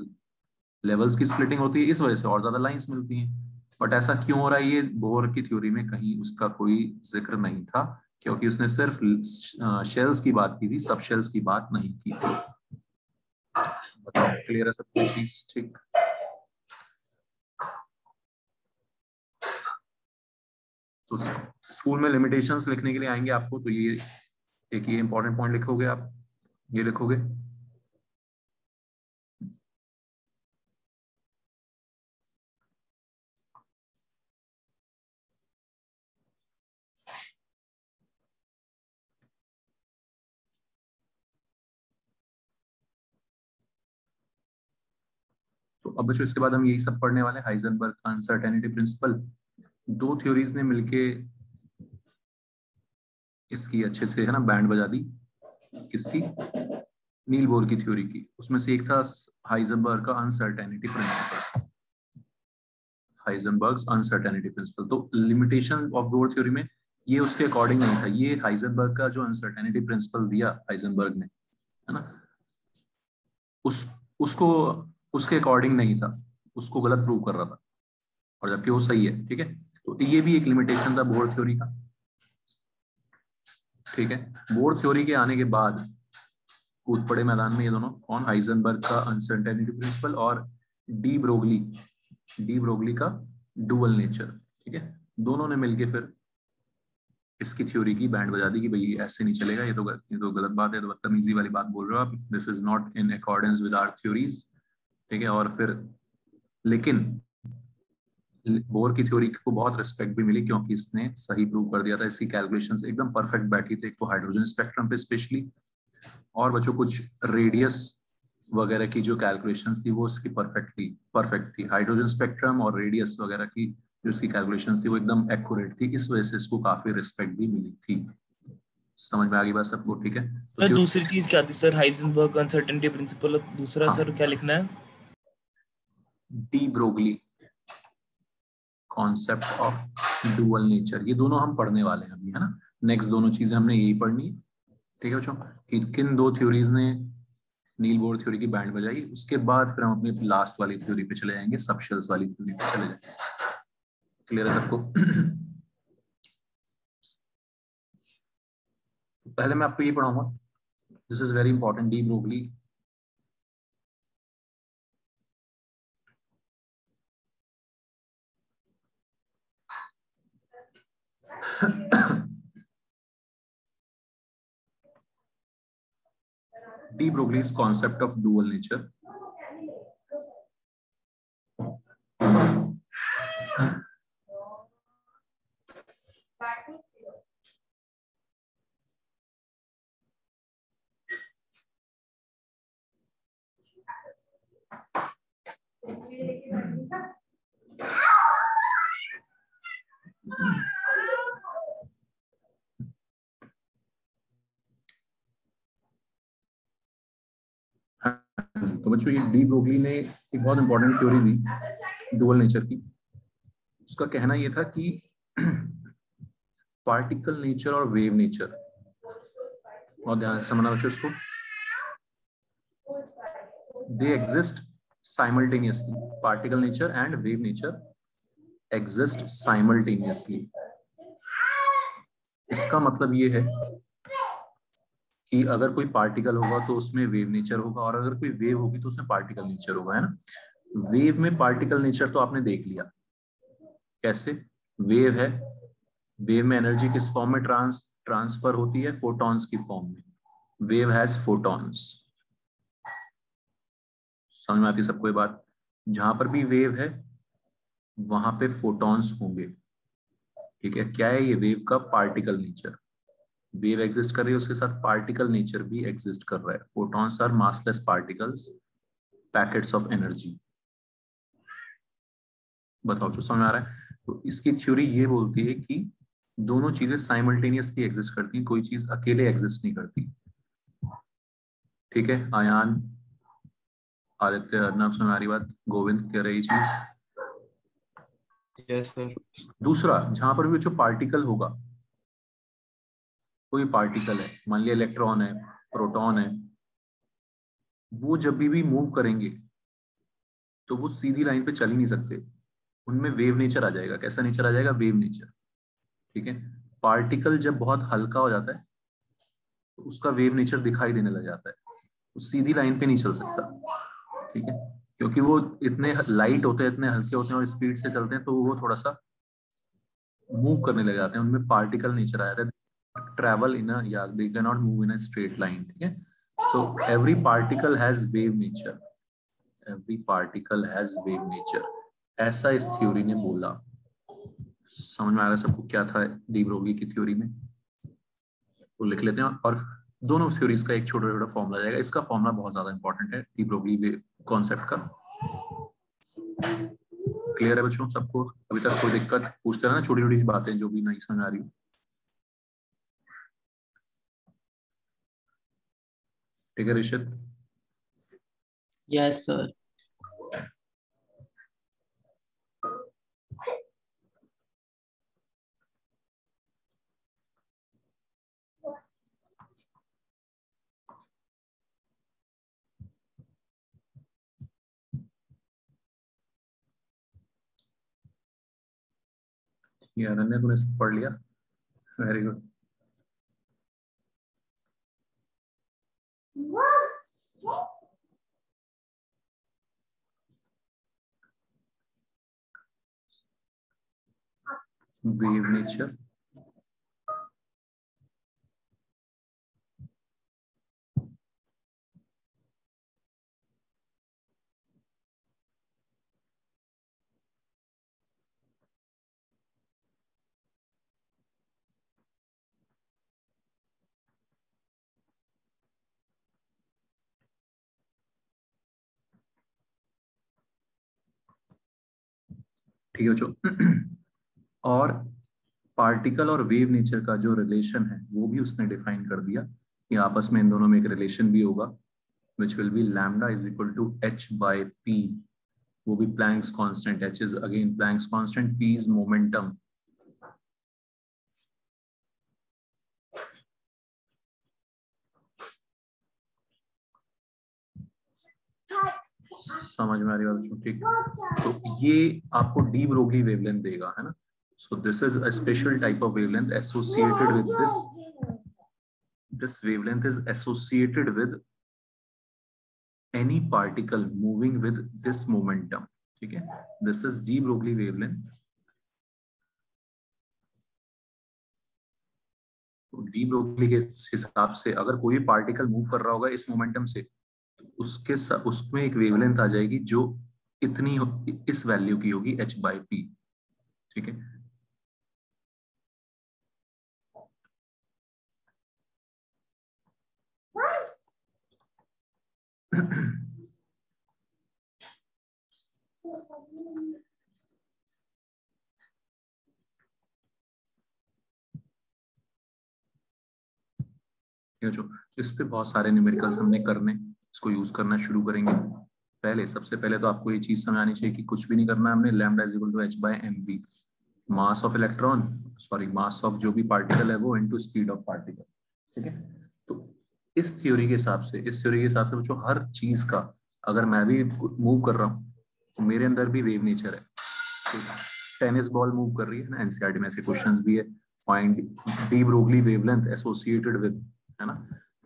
लेवल्स की स्प्लिटिंग होती है, इस वजह से और ज्यादा लाइंस मिलती हैं। बट ऐसा क्यों हो रहा है, ये बोहर की थ्योरी में कहीं उसका कोई जिक्र नहीं था, क्योंकि उसने सिर्फ शेल्स की बात की थी, सब शेल्स की बात नहीं की थी। बताओ, क्लियर है सब चीज? ठीक, तो स्कूल में लिमिटेशंस लिखने के लिए आएंगे आपको, तो ये एक ये इंपॉर्टेंट पॉइंट लिखोगे आप, ये लिखोगे तो अब बच्चों इसके बाद हम यही सब पढ़ने वाले हैं। हाइजेनबर्ग का अनसर्टेनिटी प्रिंसिपल, दो थ्योरीज ने मिलके इसकी अच्छे से है ना बैंड बजा दी। किसकी? नील बोर की थ्योरी की। उसमें से एक था हाइजेनबर्ग का अनसर्टेनिटी प्रिंसिपल, हाइजेनबर्ग्स अनसर्टेनिटी प्रिंसिपल। तो लिमिटेशन ऑफ बोर थ्योरी में ये उसके अकॉर्डिंग नहीं था, ये हाइजेनबर्ग का जो अनसर्टेनिटी प्रिंसिपल दिया हाइजेनबर्ग ने, है ना, उसको उसके अकॉर्डिंग नहीं था, उसको गलत प्रूव कर रहा था, और जबकि वो सही है। ठीक है, तो ये भी एक लिमिटेशन था बोर थ्योरी का। ठीक है, बोर थ्योरी के आने के बाद कूद पड़े मैदान में ये दोनों, कौन? हाइजेनबर्ग का अनसर्टेनिटी प्रिंसिपल और डी ब्रोगली का डुअल नेचर। ठीक है, दोनों ने मिलके फिर इसकी थ्योरी की बैंड बजा दी कि भाई ऐसे नहीं चलेगा, ये तो गलत बात है, तो बदतमीजी वाली बात बोल रहे हो आप, this is not in accordance with our theories. ठीक है, और फिर लेकिन बोर की थ्योरी को बहुत रिस्पेक्ट भी मिली, क्योंकि इसने सही प्रूव कर दिया था, इसकी कैलकुलेशंस एकदम परफेक्ट बैठी थी, एक तो हाइड्रोजन स्पेक्ट्रम पे स्पेशली, और बच्चों कुछ रेडियस वगैरह की जो कैलकुलेशंस थी वो इसकी परफेक्ट थी। हाइड्रोजन स्पेक्ट्रम और रेडियस वगैरह की जो इसकी कैलकुलेशंस थी वो एकदम एक्यूरेट थी, इस वजह से इसको काफी रिस्पेक्ट भी मिली थी। समझ में आ गई बात सबको? ठीक है, तो दूसरी चीज क्या थी सर? हाइजेनबर्ग अनसर्टेनिटी प्रिंसिपल, और दूसरा सर क्या लिखना है? De Broglie concept of dual nature. ये दोनों हम पढ़ने वाले हैं अभी, है ना। नेक्स्ट दोनों चीजें हमने यही पढ़नी है। ठीक है बच्चों, किन दो थ्योरीज ने नील बोर थ्योरी की बैंड बजाई, उसके बाद फिर हम अपनी लास्ट वाली थ्योरी पे चले जाएंगे, सबशेल्स वाली थ्योरी पे चले जाएंगे। क्लियर है सबको? पहले मैं आपको ये पढ़ाऊंगा, this is very important, de Broglie. De Broglie's concept of dual nature. तो बच्चों, ये डी ब्रोगली ने एक बहुत इंपॉर्टेंट थ्योरी दी डुअल नेचर की। उसका कहना ये था कि पार्टिकल नेचर और वेव नेचर, बहुत ध्यान से समझना बच्चों इसको, they exist simultaneously. Particle nature and wave nature exist simultaneously. इसका मतलब ये है कि अगर कोई पार्टिकल होगा तो उसमें वेव नेचर होगा, और अगर कोई वेव होगी तो उसमें पार्टिकल नेचर होगा, है ना। वेव में पार्टिकल नेचर तो आपने देख लिया कैसे। वेव है, वेव में एनर्जी किस फॉर्म में ट्रांसफर होती है? फोटॉन्स की फॉर्म में। Wave has photons. समझ में आती है सबको ये बात? जहां पर भी वेव है वहां पे फोटॉन्स होंगे, ठीक है। क्या है ये वेव का? Particle nature. वेव एग्जिस्ट कर रही है, उसके साथ पार्टिकल नेचर भी एग्जिस्ट कर रहा है। Photons are massless particles, packets of energy. बताओ जो समझ आ रहा है? तो इसकी थ्योरी ये बोलती है कि दोनों चीजें साइमल्टेनियसली एग्जिस्ट करती हैं, कोई चीज अकेले एग्जिस्ट नहीं करती, ठीक है। आयान, आदित्य, अर्नब, समझ आ रही बात? गोविंद कह रही चीज। Yes sir. दूसरा, जहां पर भी जो पार्टिकल होगा, कोई पार्टिकल है, मान लिया इलेक्ट्रॉन है, प्रोटॉन है, वो जब भी मूव करेंगे तो वो सीधी लाइन पे चल ही नहीं सकते, उनमें वेव नेचर आ जाएगा। कैसा नेचर आ जाएगा? वेव नेचर, ठीक है। पार्टिकल जब बहुत हल्का हो जाता है तो उसका वेव नेचर दिखाई देने लग जाता है, वो सीधी लाइन पे नहीं चल सकता, ठीक है, क्योंकि वो इतने लाइट होते हैं, इतने हल्के होते हैं और स्पीड से चलते हैं, तो वो थोड़ा सा मूव करने लग जाते हैं, उनमें पार्टिकल नेचर आ जाता है। ट्रेवल इन अ, या they can not move in a straight line, ठीक है। So every particle has wave nature, every particle has wave nature, ऐसा इस थ्योरी ने बोला। समझ में आ रहा है सबको क्या था डी ब्रोगली की थ्योरी में? वो लिख लेते हैं, और दोनों थ्योरीज का एक छोटा छोटा फॉर्मूला जाएगा। इसका फॉर्मूला बहुत ज्यादा इंपॉर्टेंट है डी ब्रोगली कॉन्सेप्ट का। क्लियर है बच्चों सबको? अभी तक कोई दिक्कत? पूछते रहना छोटी छोटी बातें जो भी नहीं समझ आ रही। ठीक है ऋषित? Yes sir. ये अनन्या, तूने पढ़ लिया? Very good. वेव नेचर, ठीक है बच्चों। और पार्टिकल और वेव नेचर का जो रिलेशन है वो भी उसने डिफाइन कर दिया कि आपस में इन दोनों में एक रिलेशन भी होगा, which will be lambda is equal to h by p, वो भी Planck's constant. h is again Planck's constant, p is momentum। समझ में आ रही है बच्चों? ठीक, तो ये आपको डी ब्रोगली वेवलेंथ देगा, है ना. So this is a special type of wavelength associated with this wavelength is associated with any particle moving with this momentum. ठीक है, this is de Broglie wavelength. तो डी ब्रोगली के हिसाब से अगर कोई भी पार्टिकल मूव कर रहा होगा इस मोमेंटम से, तो उसमें एक वेवलेंथ आ जाएगी जो इतनी इस वैल्यू की होगी h/p. ठीक है, जो इस पे बहुत सारे न्यूमेरिकल्स हमने करने, इसको यूज करना शुरू करेंगे. सबसे पहले तो आपको ये चीज समझ आनी चाहिए कि कुछ भी नहीं करना है हमने. Lambda is equal to h/mv, mass of electron, sorry mass of जो भी पार्टिकल है वो इनटू स्पीड ऑफ पार्टिकल. ठीक है, तो इस थ्योरी के हिसाब से बच्चों हर चीज का, अगर मैं भी मूव कर रहा हूँ तो मेरे अंदर भी वेव नेचर है. टेनिस बॉल मूव कर रही है ना, एनसीईआरटी में ऐसे क्वेश्चंस भी है. Find D Broglie wavelength associated with, है ना,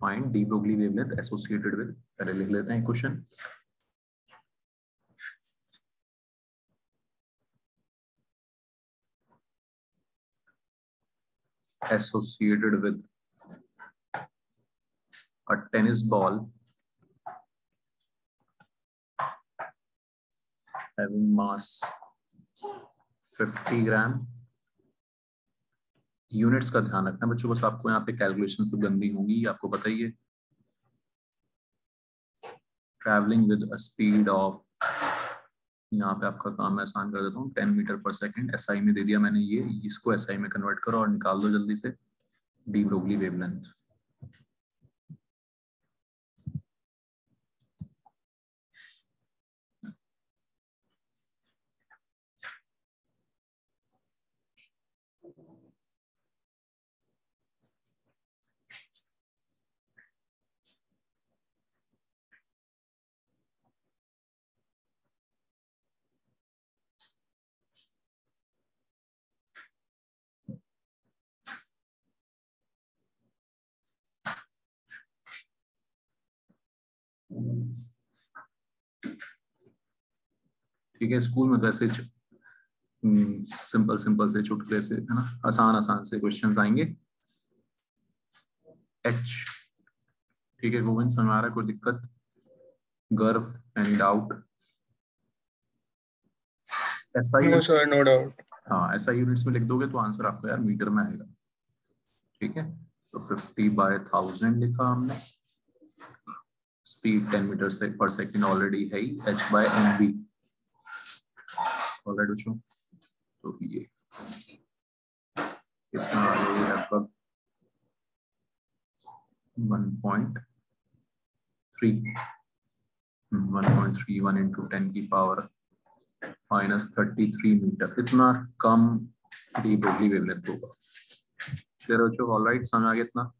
find D Broglie wavelength associated with. पहले लिख लेते हैं question. associated with a tennis ball having mass 50 gram. Units का ध्यान रखना बच्चों, बस आपको यहाँ पे कैलकुलेशंस तो गंदी होंगी, आपको पता ही है. Travelling with a speed of, यहाँ पे आपका काम मैं आसान कर देता हूँ, 10 मीटर पर सेकंड. एसआई में दे दिया मैंने, ये इसको एसआई में कन्वर्ट करो और निकाल दो जल्दी से डी ब्रोगली वेवलेंथ. ठीक है, स्कूल में वैसे सिंपल से चुटकुले से, है ना, आसान से क्वेश्चंस आएंगे. एच, ठीक है गोविंद, समझ आ रहा है? कोई दिक्कत, Garv, any doubt? SI, no sir, no doubt. हाँ, एसआई यूनिट्स में लिख दोगे तो आंसर आपको यार मीटर में आएगा. ठीक है, तो 50/1000 लिखा हमने. स्पीड 10 मीटर पर सेकंड ऑलरेडी है ही, h/mv ऑलरेडी बच्चों. तो ये कितना आ गया, लगभग 1.31 into 10 की पावर -33 मीटर. इतना कम डी ब्रोगली वेवलेंथ होगा. चलो बच्चों, ऑलराइट, समझ आ गया इतना?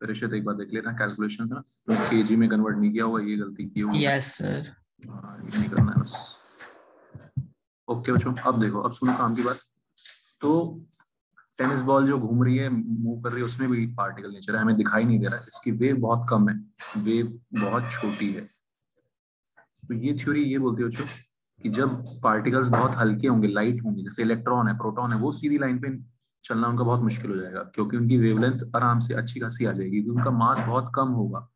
ऋषित एक बार देख लेना कैलकुलेशन, है ना, केजी में कन्वर्ट नहीं किया हुआ, ये गलती की होगी. Yes sir. ये नहीं करना है बस. ओके बच्चों, अब देखो, अब सुनो काम की बात. तो टेनिस बॉल जो घूम रही है, मूव कर रही है, उसमें भी पार्टिकल नेचर है, हमें दिखाई नहीं दे रहा है. इसकी वेव बहुत कम है, वेव बहुत छोटी है. तो ये थ्योरी ये बोलती है बच्चों कि जब पार्टिकल्स बहुत हल्के होंगे, लाइट होंगे, जैसे इलेक्ट्रॉन है, प्रोटॉन है, वो सीधी लाइन पे चलना उनका बहुत मुश्किल हो जाएगा, क्योंकि उनकी वेवलेंथ आराम से अच्छी खासी आ जाएगी, क्योंकि उनका मास बहुत कम होगा.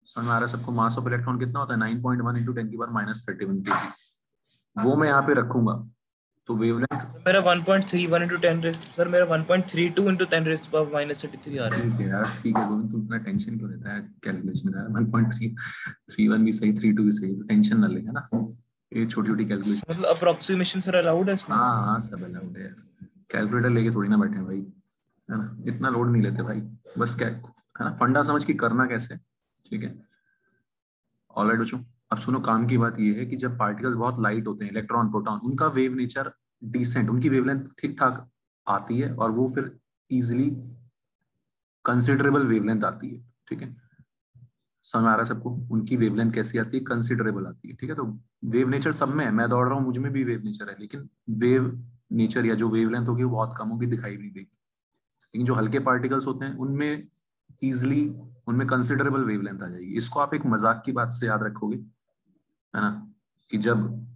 समझ में आ रहा है सबको? मास ऑफ इलेक्ट्रॉन कितना होता है? 9.1 into 10 की पावर -31 kg. वो मैं यहाँ पे रखूंगा. तो वेवलेंथ मेरा 1.31 into 10 सर, मेरा 1.32 into 10 raised to power -33 आ रहा है. ठीक है यार, ठीक है गोविंद, तुम इतना टेंशन क्यों लेता है कैलकुलेशन का? 1.31 भी सही, 32 भी सही, टेंशन ना ले, है ना. ये छोटी कैलकुलेशन, मतलब अप्रोक्सीमेशन सर अलाउड है इसमें? हाँ, सब अलाउड है. कैलकुलेटर लेके थोड़ी ना बैठे भाई, है ना, इतना लोड नहीं लेते भाई. बस क्या है ना, फंडा समझ के करना कैसे. ठीक है, ऑलराइट बच्चों. अब सुनो, काम की बात ये है कि जब पार्टिकल्स बहुत लाइट होते हैं, इलेक्ट्रॉन, प्रोटॉन, उनका वेव नेचर डिसेंट, उनकी वेवलेंथ ठीक ठाक आती है, और वो फिर इजीली कंसिडरेबल वेवलेंथ आती है, ठीक है, समझ आ रहा है सबको, उनकी वेवलेंथ कैसी आती है, कंसिडरेबल आती है, ठीक है। तो वेव नेचर सब में है, मैं दौड़ रहा हूँ मुझ में भी वेव नेचर है, लेकिन वेव नेचर या जो वेवलेंथ होगी वो बहुत कम होगी, दिखाई भी नहीं देगी। लेकिन जो हल्के पार्टिकल्स होते हैं उनमें इजिली, उनमें कंसिडरेबल वेवलेंथ आ जाएगी। इसको आप एक मजाक की बात से याद रखोगे, है ना, कि जब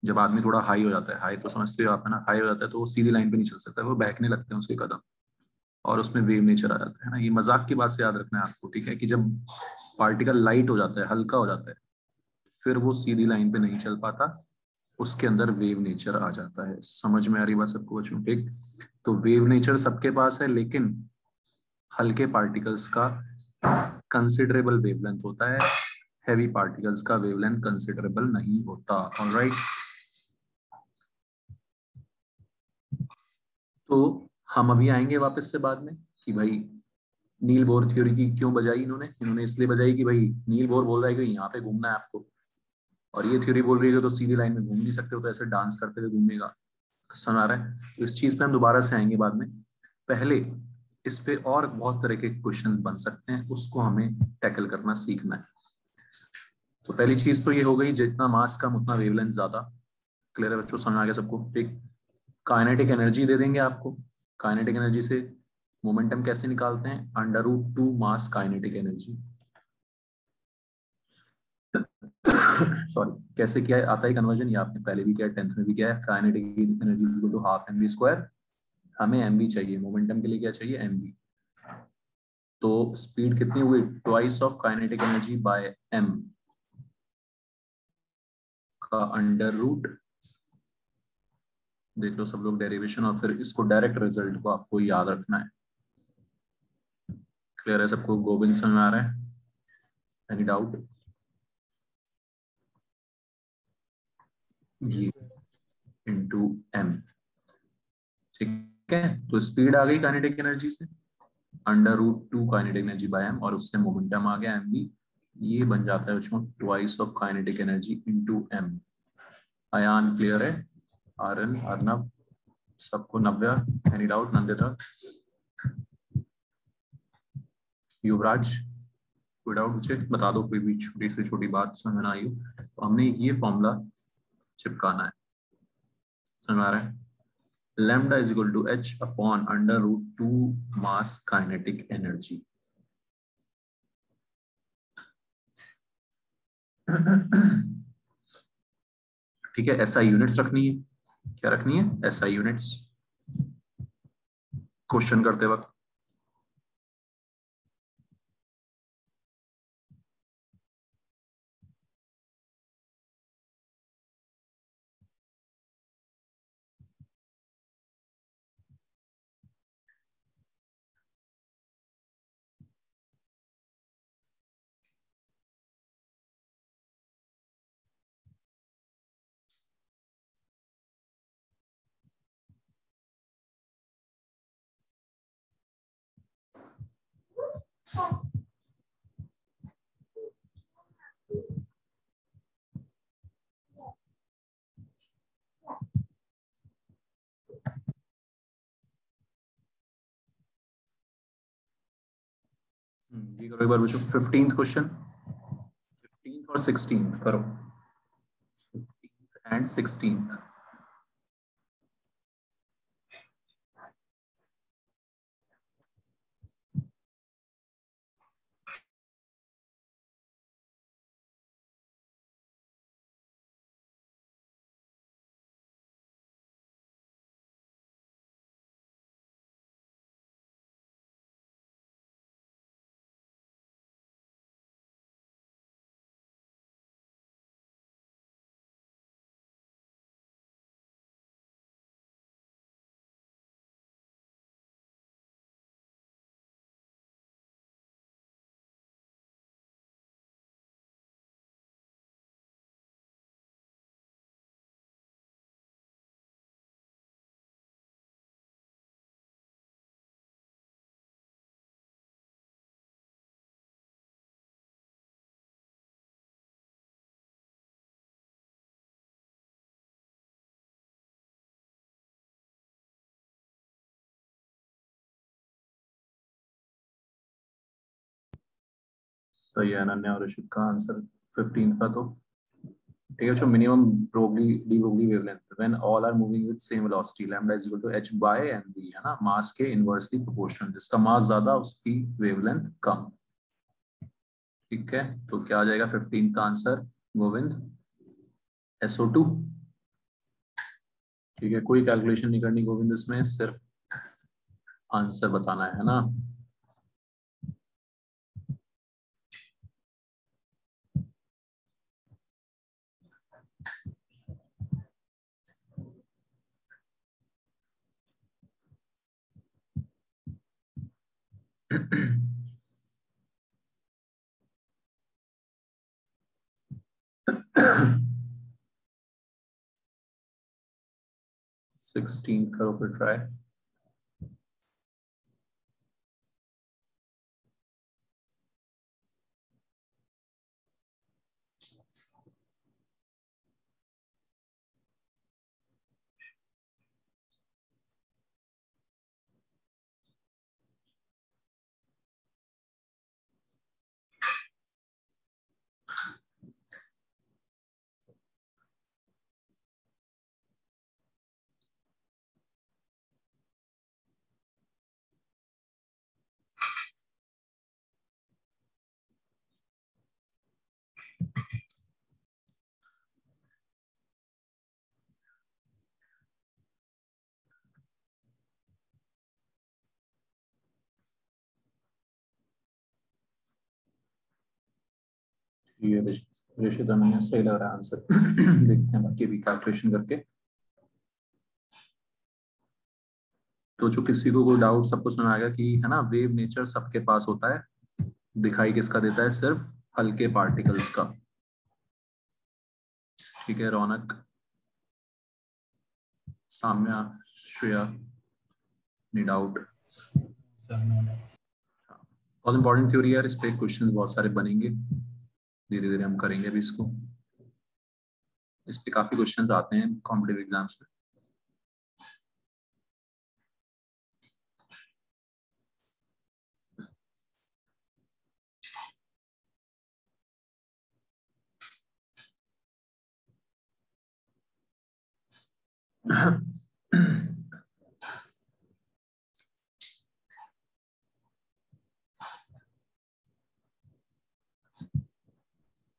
जब आदमी थोड़ा हाई हो जाता है, हाई तो समझते हो आप, है ना, हाई हो जाता है तो वो सीधी लाइन पे नहीं चल सकता, वो बहकने लगते हैं उसके कदम, और उसमें वेव नेचर आ जाता है ना। ये मजाक की बात से याद रखना है आपको, ठीक है, कि जब पार्टिकल लाइट हो जाता है, हल्का हो जाता है, फिर वो सीधी लाइन पे नहीं चल पाता, उसके अंदर वेव नेचर आ जाता है। समझ में आ रही बात सबको बच्चों, ठीक। तो वेव नेचर सबके पास है, लेकिन हल्के पार्टिकल्स का कंसिडरेबल वेवलेंथ होता है, हैवी पार्टिकल्स का वेवलेंथ कंसिडरेबल नहीं होता। ऑलराइट, तो हम अभी आएंगे वापस से बाद में कि भाई नील बोर थ्योरी की क्यों बजाई इन्होंने इसलिए बजाई कि भाई नील बोर बोल रहा है कि यहाँ पे घूमना है आपको, और ये थ्योरी बोल रही है तो सीधी लाइन में घूम नहीं सकते हो, तो ऐसे डांस करते हुए घूमेगा। समझ आ रहा है? तो इस चीज पे हम दोबारा से आएंगे बाद में। पहले इस पे और बहुत तरह के क्वेश्चन बन सकते हैं, उसको हमें टैकल करना सीखना है। तो पहली चीज तो ये हो गई, जितना मास कम उतना वेवलेंथ ज्यादा। क्लियर है बच्चों, समझ आ गया सबको? एक काइनेटिक एनर्जी दे देंगे आपको, काइनेटिक एनर्जी से मोमेंटम कैसे निकालते हैं, √2 मास काइनेटिक एनर्जी। सॉरी, कैसे किया है, आता है कन्वर्जन, ये आपने पहले भी किया है, 10th में भी किया है। Kinetic energy equal to half mv²। हमें mv चाहिए, मोमेंटम के लिए क्या चाहिए, mv। तो स्पीड कितनी हुई, twice of kinetic energy by m का √, देख लो सब लोग डेरिवेशन, और फिर इसको डायरेक्ट रिजल्ट को आपको याद रखना है। क्लियर है सबको? गोविंद समझ में आ रहा है? Any doubt? ये इंटू m, ठीक है। तो स्पीड आ गई काइनेटिक एनर्जी से, √2 काइनेटिक एनर्जी बाय m, और उससे मोमेंटम आ गया mv। ये बन जाता है बच्चों twice of kinetic energy into m। Ayaan clear है? आरन, अर्नब, सबको? Navya, any doubt? नंदिता, युवराज, कोई डाउट मुझे बता दो, कोई भी छोटी से छोटी बात समझ ना आई हो। तो हमने ये फॉर्मूला चिपकाना है, समझ आ रहा है? Lambda is equal to h upon √2 mass kinetic energy. ठीक है, SI यूनिट्स रखनी है। क्या रखनी है? SI यूनिट्स क्वेश्चन करते वक्त। ये करो एक बार बच्चों, 15th क्वेश्चन, 15th और 16th करो, 15th एंड 16th। तो ये अनन्या और ऋषित का आंसर 15 का। तो ठीक है, जो minimum de Broglie wavelength when all are moving with same velocity lambda is equal to h by mv, है ना, मास के इनवर्सली प्रोपोर्शनल। जिसका मास ज्यादा उसकी वेवलेंथ कम। ठीक है, तो क्या आ जाएगा 15 का आंसर गोविंद? SO2। ठीक है, कोई कैलकुलेशन नहीं करनी गोविंद इसमें, सिर्फ आंसर बताना है ना। सिक्सटीन करो फिर ट्राई। ये ऋषित अनन्या सही लग रहा है आंसर। देखते हैं बाकी भी कैलकुलेशन करके। तो जो किसी को कोई डाउट, सबको समझ आ गया कि है ना, वेव नेचर सबके पास होता है, दिखाई किसका देता है? सिर्फ हल्के पार्टिकल्स का। ठीक है, रौनक, साम्या, श्रेया, नी डाउट? बहुत इंपॉर्टेंट थ्योरी है, इस पे क्वेश्चन बहुत सारे बनेंगे, धीरे धीरे हम करेंगे भी इसको। इस पे काफी क्वेश्चंस आते हैं कॉम्पिटिटिव एग्जाम्स में।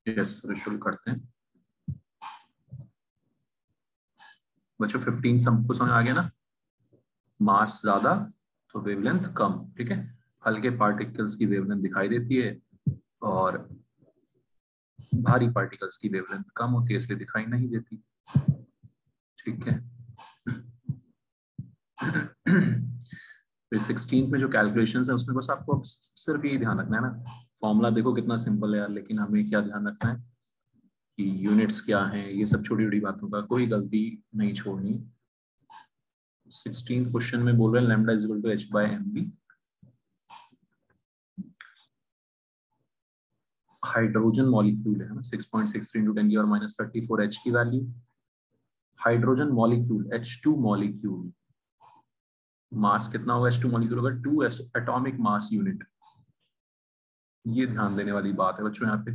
यस, शुरू करते हैं बच्चों। 15 सबको समझ आ गया ना? मास ज्यादा तो वेवलेंथ कम। ठीक है, हल्के पार्टिकल्स की वेवलेंथ दिखाई देती है और भारी पार्टिकल्स की वेवलेंथ कम होती है, इसलिए दिखाई नहीं देती। ठीक है, फिर 16 में जो कैलकुलेशंस है उसमें बस आपको सिर्फ यही ध्यान रखना है ना, फॉर्मूला देखो कितना सिंपल है यार, लेकिन हमें क्या ध्यान रखना है कि यूनिट्स क्या हैं, ये सब छोटी छोटी बातों का कोई गलती नहीं छोड़नी। 16 क्वेश्चन में बोल रहे हैं lambda is equal to h by mv। Hydrogen molecule है ना, 6.63 into 10 की और -34 h की वैल्यू। Hydrogen molecule H2 molecule, mass कितना होगा? H2 मॉलिक्यूल होगा 2 एटॉमिक मास यूनिट। ये ध्यान देने वाली बात है बच्चों यहाँ पे,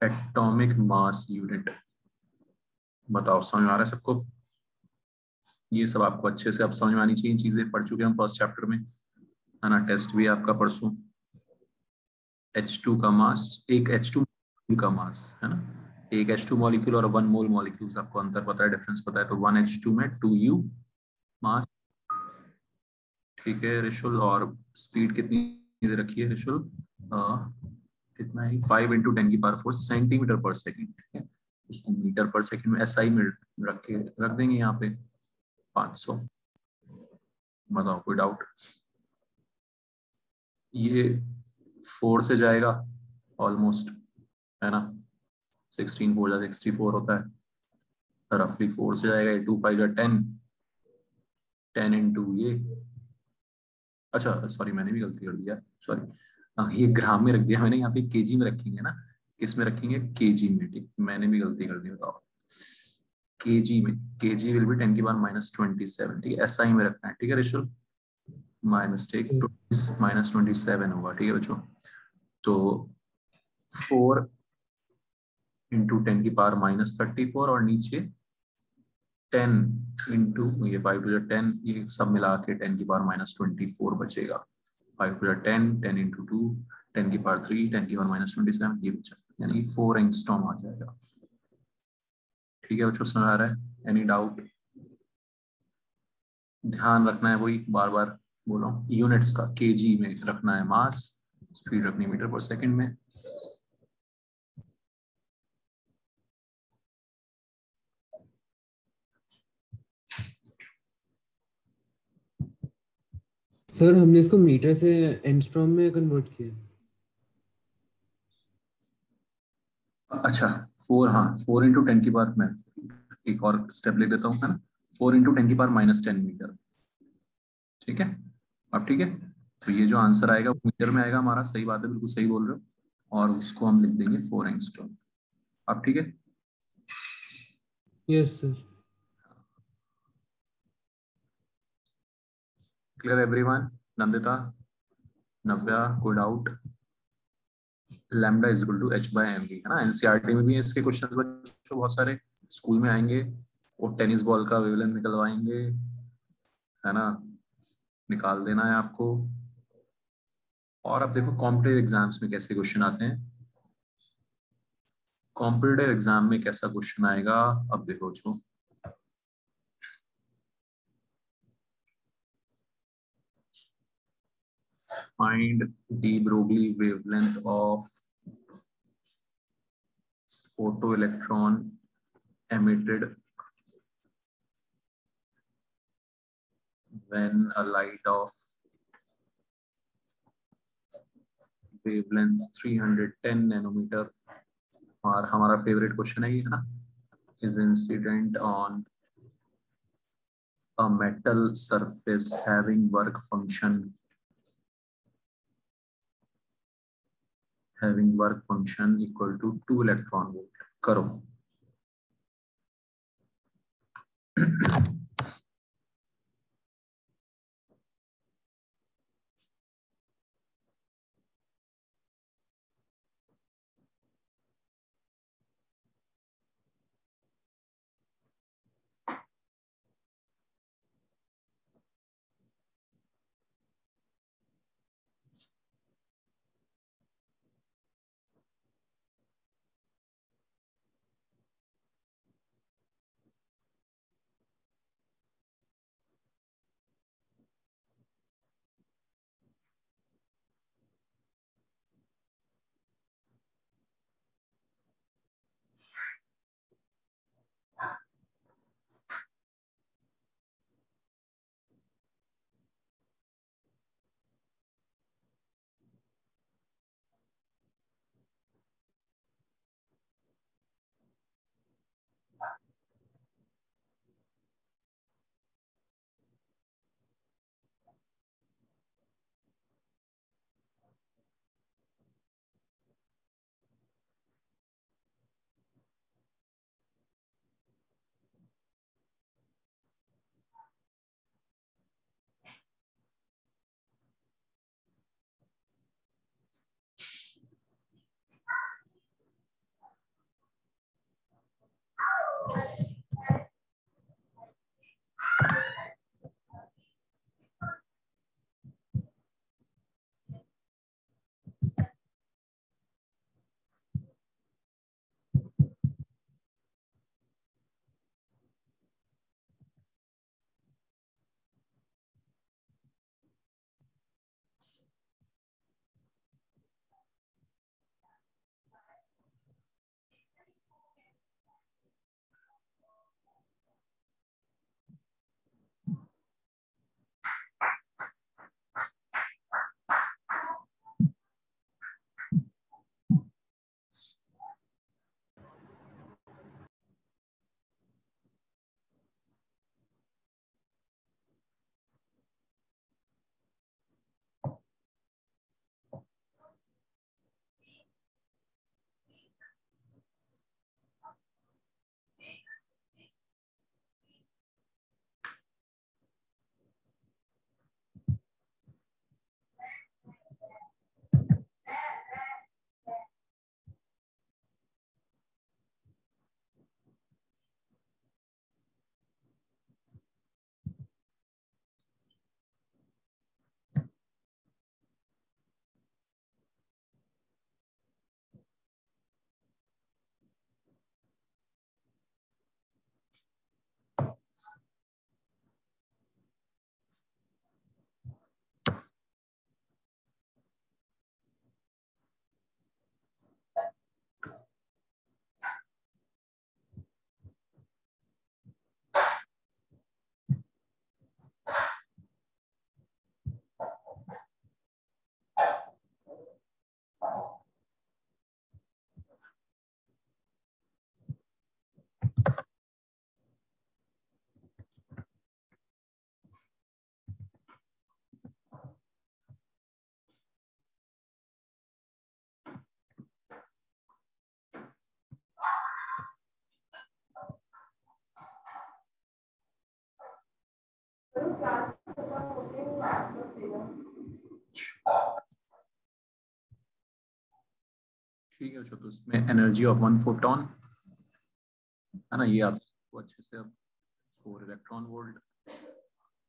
एटॉमिक मास यूनिट। बताओ समझ में आ रहा है सबको? ये सब आपको अच्छे से अब समझ में आनी चाहिए, चीजें पढ़ चुके हम फर्स्ट चैप्टर में, है ना। टेस्ट भी है आपका परसों। H2 का मास, एक H2 का मास, है ना, एक H2 मॉलिक्यूल और 1 मोल मॉलिक्यूल्स, आपको अंतर पता है, डिफरेंस पता है, तो 1 H2 में 2U मास। ठीक है ऋषुल, और स्पीड कितनी दे रखी है ऋषुल? कितना है? 5 × 10⁴ सेंटीमीटर पर सेकेंड। ठीक है, उसको मीटर पर सेकेंड में SI में रख देंगे यहाँ पे 500। बताओ कोई डाउट? ये 4 से जाएगा ऑलमोस्ट, है ना, 16 4 जा 64 होता है, रफली 4 से जाएगा। 2 5 जा 10, 10 into ये, अच्छा सॉरी मैंने भी गलती कर दिया, सॉरी, ये ग्राम में रख दिया मैंने, यहाँ पे केजी में रखेंगे ना, किस में रखेंगे? केजी में। ठीक, मैंने भी गलती कर दी, बताओ। केजी में, केजी विल बी 10 की पावर -27। ठीक है, SI में रखना है। ठीक है ऋषभ, माय मिस्टेक, -27 होगा। ठीक है बच्चों, तो 4 इंटू 10 की पावर -34 और नीचे 10 इंटू ये 5 टू 10, ये सब मिला के 10 की पावर -24 बचेगा। 5 टू 10, 10 इंटू 2, 10 की पावर 3, 10 की पावर -27, ये बचा, यानी 4 एंगस्ट्रॉम आ जाएगा। ठीक है बच्चों, समझ आ रहा है? Any doubt? ध्यान रखना है, वही बार बार बोल रहा हूँ, यूनिट्स का केजी में रखना है मास, स्पीड रखनी मीटर पर सेकंड में। सर हमने इसको मीटर से एंगस्ट्रॉम में कन्वर्ट किया। अच्छा 4, हाँ 4 इंटू 10 की पावर, मैं एक और स्टेप ले देता हूँ, है ना, 4 इंटू 10 की पावर -10 मीटर। ठीक है, अब ठीक है, तो ये जो आंसर आएगा वो मीटर में आएगा हमारा, सही बात है, बिल्कुल सही बोल रहे हो, और उसको हम लिख देंगे 4 एंगस्ट्रॉम। अब ठीक है, yes sir. Clear everyone? Nandita, Navya, कोई doubt? Lambda is equal to h/mv, है ना, एनसीईआरटी में भी है इसके क्वेश्चंस बच्चों बहुत सारे, स्कूल में आएंगे, वो टेनिस बॉल का वेवलेंथ निकलवाएंगे, है ना, निकाल देना है आपको। और अब देखो कॉम्पिटिटिव एग्जाम्स में कैसे क्वेश्चन आते हैं, कॉम्पिटिटिव एग्जाम में कैसा क्वेश्चन आएगा, अब देखो बच्चों, find de Broglie wavelength of photoelectron emitted when a light of wavelength 310 nanometer, और हमारा फेवरेट क्वेश्चन है ये, है ना, is incident on a metal surface having work function equal to 2 electron volt। करो। ठीक है, तो इसमें एनर्जी ऑफ 1 फोटोन है ना, ये आप अच्छे से अब 4 इलेक्ट्रॉन वोल्ट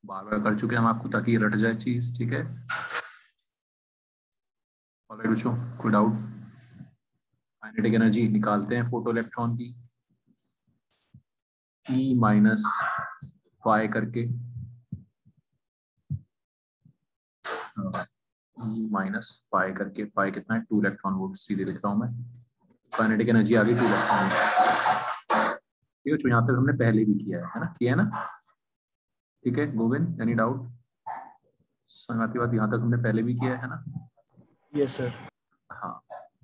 बार बार कर चुके हैं हम आपको, ताकि रट जाए चीज। ठीक है, ऑलराइट बच्चों, कोई डाउट? काइनेटिक एनर्जी निकालते हैं फोटो इलेक्ट्रॉन की, E माइनस फाई करके, E माइनस फाई करके, फाई कितना है 2 इलेक्ट्रॉन वोल्ट, सीधे लिख रहा हूं मैं। काइनेटिक एनर्जी आ गई 2 इलेक्ट्रॉन वोल्ट। ठीक है, यहाँ पे हमने पहले भी किया है ना, किया है ना? ठीक है गोविंद, एनी डाउट? समझ आती बात? यहाँ तक हमने पहले भी किया है ना? Yes sir. हाँ,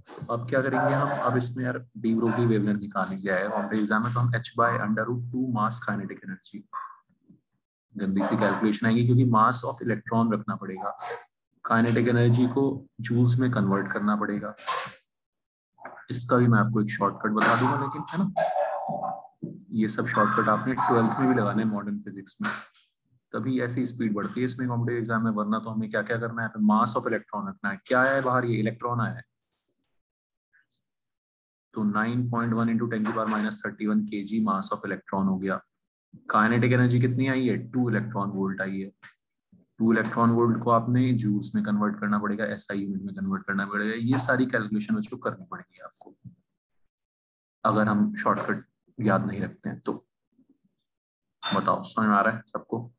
तो अब क्या करेंगे हम, अब इसमें यार डी ब्रोगली वेवलेंथ निकालने गया है कॉम्पिटिटिव एग्जाम में, तो हम h/√2 मास काइनेटिक एनर्जी, गंदी सी कैलकुलेशन आएगी क्योंकि मास ऑफ इलेक्ट्रॉन रखना पड़ेगा, काइनेटिक एनर्जी को जूल्स में कन्वर्ट करना पड़ेगा। इसका भी मैं आपको एक शॉर्टकट बता दूंगा, लेकिन है ना, ये सब शॉर्टकट आपने 12th में भी लगाने हैं मॉडर्न फिजिक्स में, तभी ऐसी स्पीड बढ़ती है इसमें कॉम्पिटिटिव एग्जाम में। वरना तो हमें क्या क्या करना है, मास ऑफ इलेक्ट्रॉन रखना है। क्या है बाहर, ये इलेक्ट्रॉन आया है, तो 9.1 into 10⁻³ kg mass of electron हो गया। काइनेटिक एनर्जी कितनी आई है, 2 इलेक्ट्रॉन वोल्ट आई है। 2 इलेक्ट्रॉन वोल्ट को आपने जूल्स में कन्वर्ट करना पड़ेगा, SI यूनिट में कन्वर्ट करना पड़ेगा। ये सारी कैलकुलेशन उसको करनी पड़ेगी आपको, अगर हम शॉर्टकट याद नहीं रखते हैं तो। बताओ समझ में आ रहा है सबको?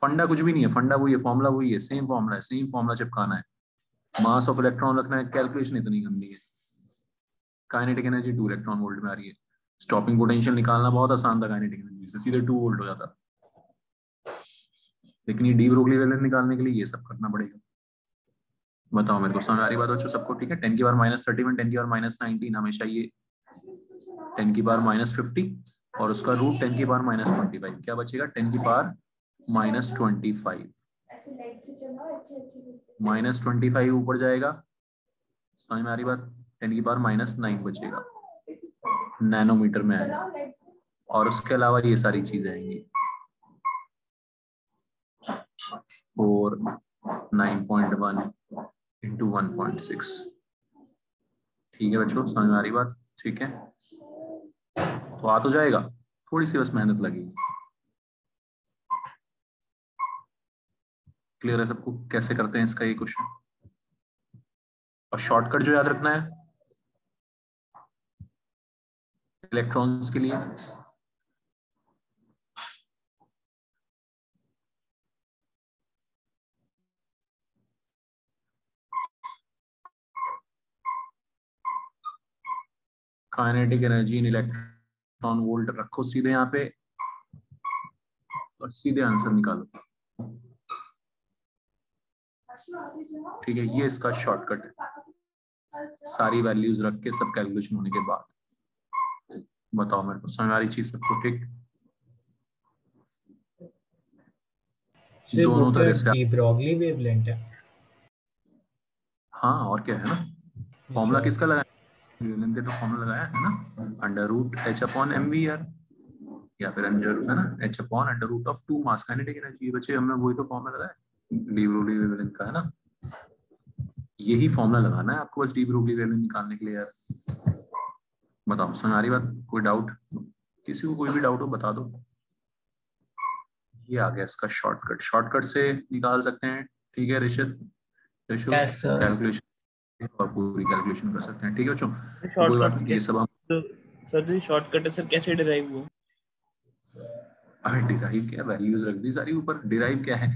फंडा कुछ भी नहीं है, फंडा वही है, फॉर्मूला वही है, सेम फॉर्मूला है, सेम फॉर्मूला चिपकाना है। मास ऑफ इलेक्ट्रॉन रखना है, कैलकुलेशन इतनी गंदी है। काइनेटिक एनर्जी 2 इलेक्ट्रॉन वोल्ट में आ रही है। स्टॉपिंग पोटेंशियल निकालना बहुत आसान था काइनेटिक एनर्जी से, सीधे 2 वोल्ट हो जाता, लेकिन ये डी ब्रोगली वेवलेंथ निकालने के लिए ये सब करना पड़ेगा। बताओ मेरे को, समझ आ रही बात बच्चों सबको? ठीक है, 10⁻31 10⁻19 हमेशा ये 10⁻50 और उसका रूट 10⁻25, क्या बचेगा 10⁻25 -25 ऊपर जाएगा, समझ में आ रही बात? 10⁻9 बचेगा, नैनोमीटर में आएगा। और उसके अलावा ये सारी चीजें आएंगी, 4 9.1 इंटू 1.6। ठीक है बच्चों, समझ में आ रही बात? ठीक है, तो आ तो जाएगा, थोड़ी सी बस मेहनत लगेगी। क्लियर है सबको कैसे करते हैं इसका ये क्वेश्चन? और शॉर्टकट जो याद रखना है इलेक्ट्रॉन्स के लिए, kinetic energy in electron volt रखो सीधे यहाँ पे और सीधे आंसर निकालो। ठीक है, ये इसका शॉर्टकट है, सारी वैल्यूज रख के सब कैलकुलेशन होने के बाद। बताओ मेरे को, समझ आ रही चीज सबको? ठीक, दोनों तरह से डी ब्रोगली वेवलेंथ है। हाँ, और क्या है ना, फॉर्मूला किसका लगाया, वेवलेंथ का फॉर्मूला लगाया है ना, √h/mv यार, या फिर अंडर है ना h/√2 मास काइनेटिक एनर्जी। बच्चे हमने वही तो फॉर्मूला लगाया डी ब्रोगली वेवलेंथ का, है ना? यही फॉर्मूला लगाना है आपको बस डी ब्रोगली वेवलेंथ निकालने के लिए यार। बताओ समझ आ रही बात? कोई डाउट? किसी को कोई भी डाउट हो बता दो। ये आ गया इसका शॉर्टकट, शॉर्टकट से निकाल सकते हैं। ठीक है ऋषित, कैलकुलेशन और पूरी कैलकुलेशन कर सकते हैं। ठीक है बच्चों, कोई बात नहीं, ये सब हम सर जो शॉर्टकट है सर कैसे डिराइव हुआ? अरे डिराइव क्या, वैल्यूज रख दी सारी ऊपर। डिराइव क्या है,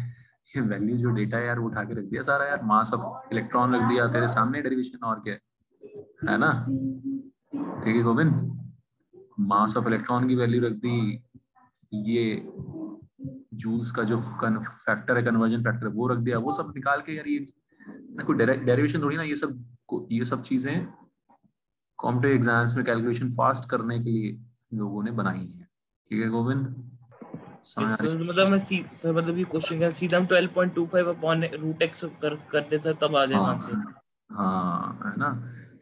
ये वैल्यू जो डेटा है यार वो उठा के रख दिया सारा यार, मास ऑफ इलेक्ट्रॉन रख दिया तेरे सामने, डेरिवेशन और क्या है ना? ठीक है गोविंद, मास ऑफ इलेक्ट्रॉन की वैल्यू रख दी, ये जूल्स का जो फैक्टर है, कन्वर्जन फैक्टर, वो रख दिया, वो सब निकाल के यार, ये कोई डेरिवेशन थोड़ी ना, ये सब चीजें कॉम्पिटिटिव एग्जाम्स में कैलकुलेशन फास्ट करने के लिए लोगों ने बनाई है। ठीक है गोविंद, मतलब मैं सर मतलब ये क्वेश्चन का सीधा हम 12.25/√x करते थे तब आ जाएगा आंसर। हाँ है ना,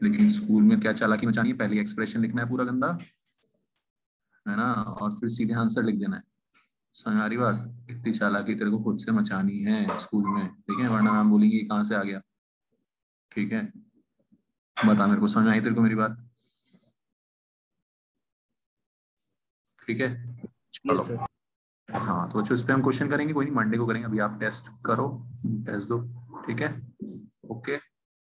लेकिन स्कूल में क्या चालाकी मचानी है, पहले एक्सप्रेशन लिखना है पूरा गंदा, है ना, और फिर सीधे आंसर लिख देना है। समझ आ रही बात? इतनी चालाकी तेरे को खुद से मचानी है स्कूल में, ठीक है, वरना मैम बोलेंगी कहाँ से आ गया। ठीक है, बता मेरे को, समझ आई तेरे को मेरी बात? ठीक है चलो। Yes, sir. हाँ तो बच्चों इस पे हम क्वेश्चन करेंगे, कोई नहीं, मंडे को करेंगे। अभी आप टेस्ट करो, टेस्ट दो, ठीक है? ओके,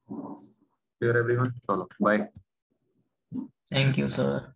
क्लियर एवरीवन, चलो बाय। Thank you, sir.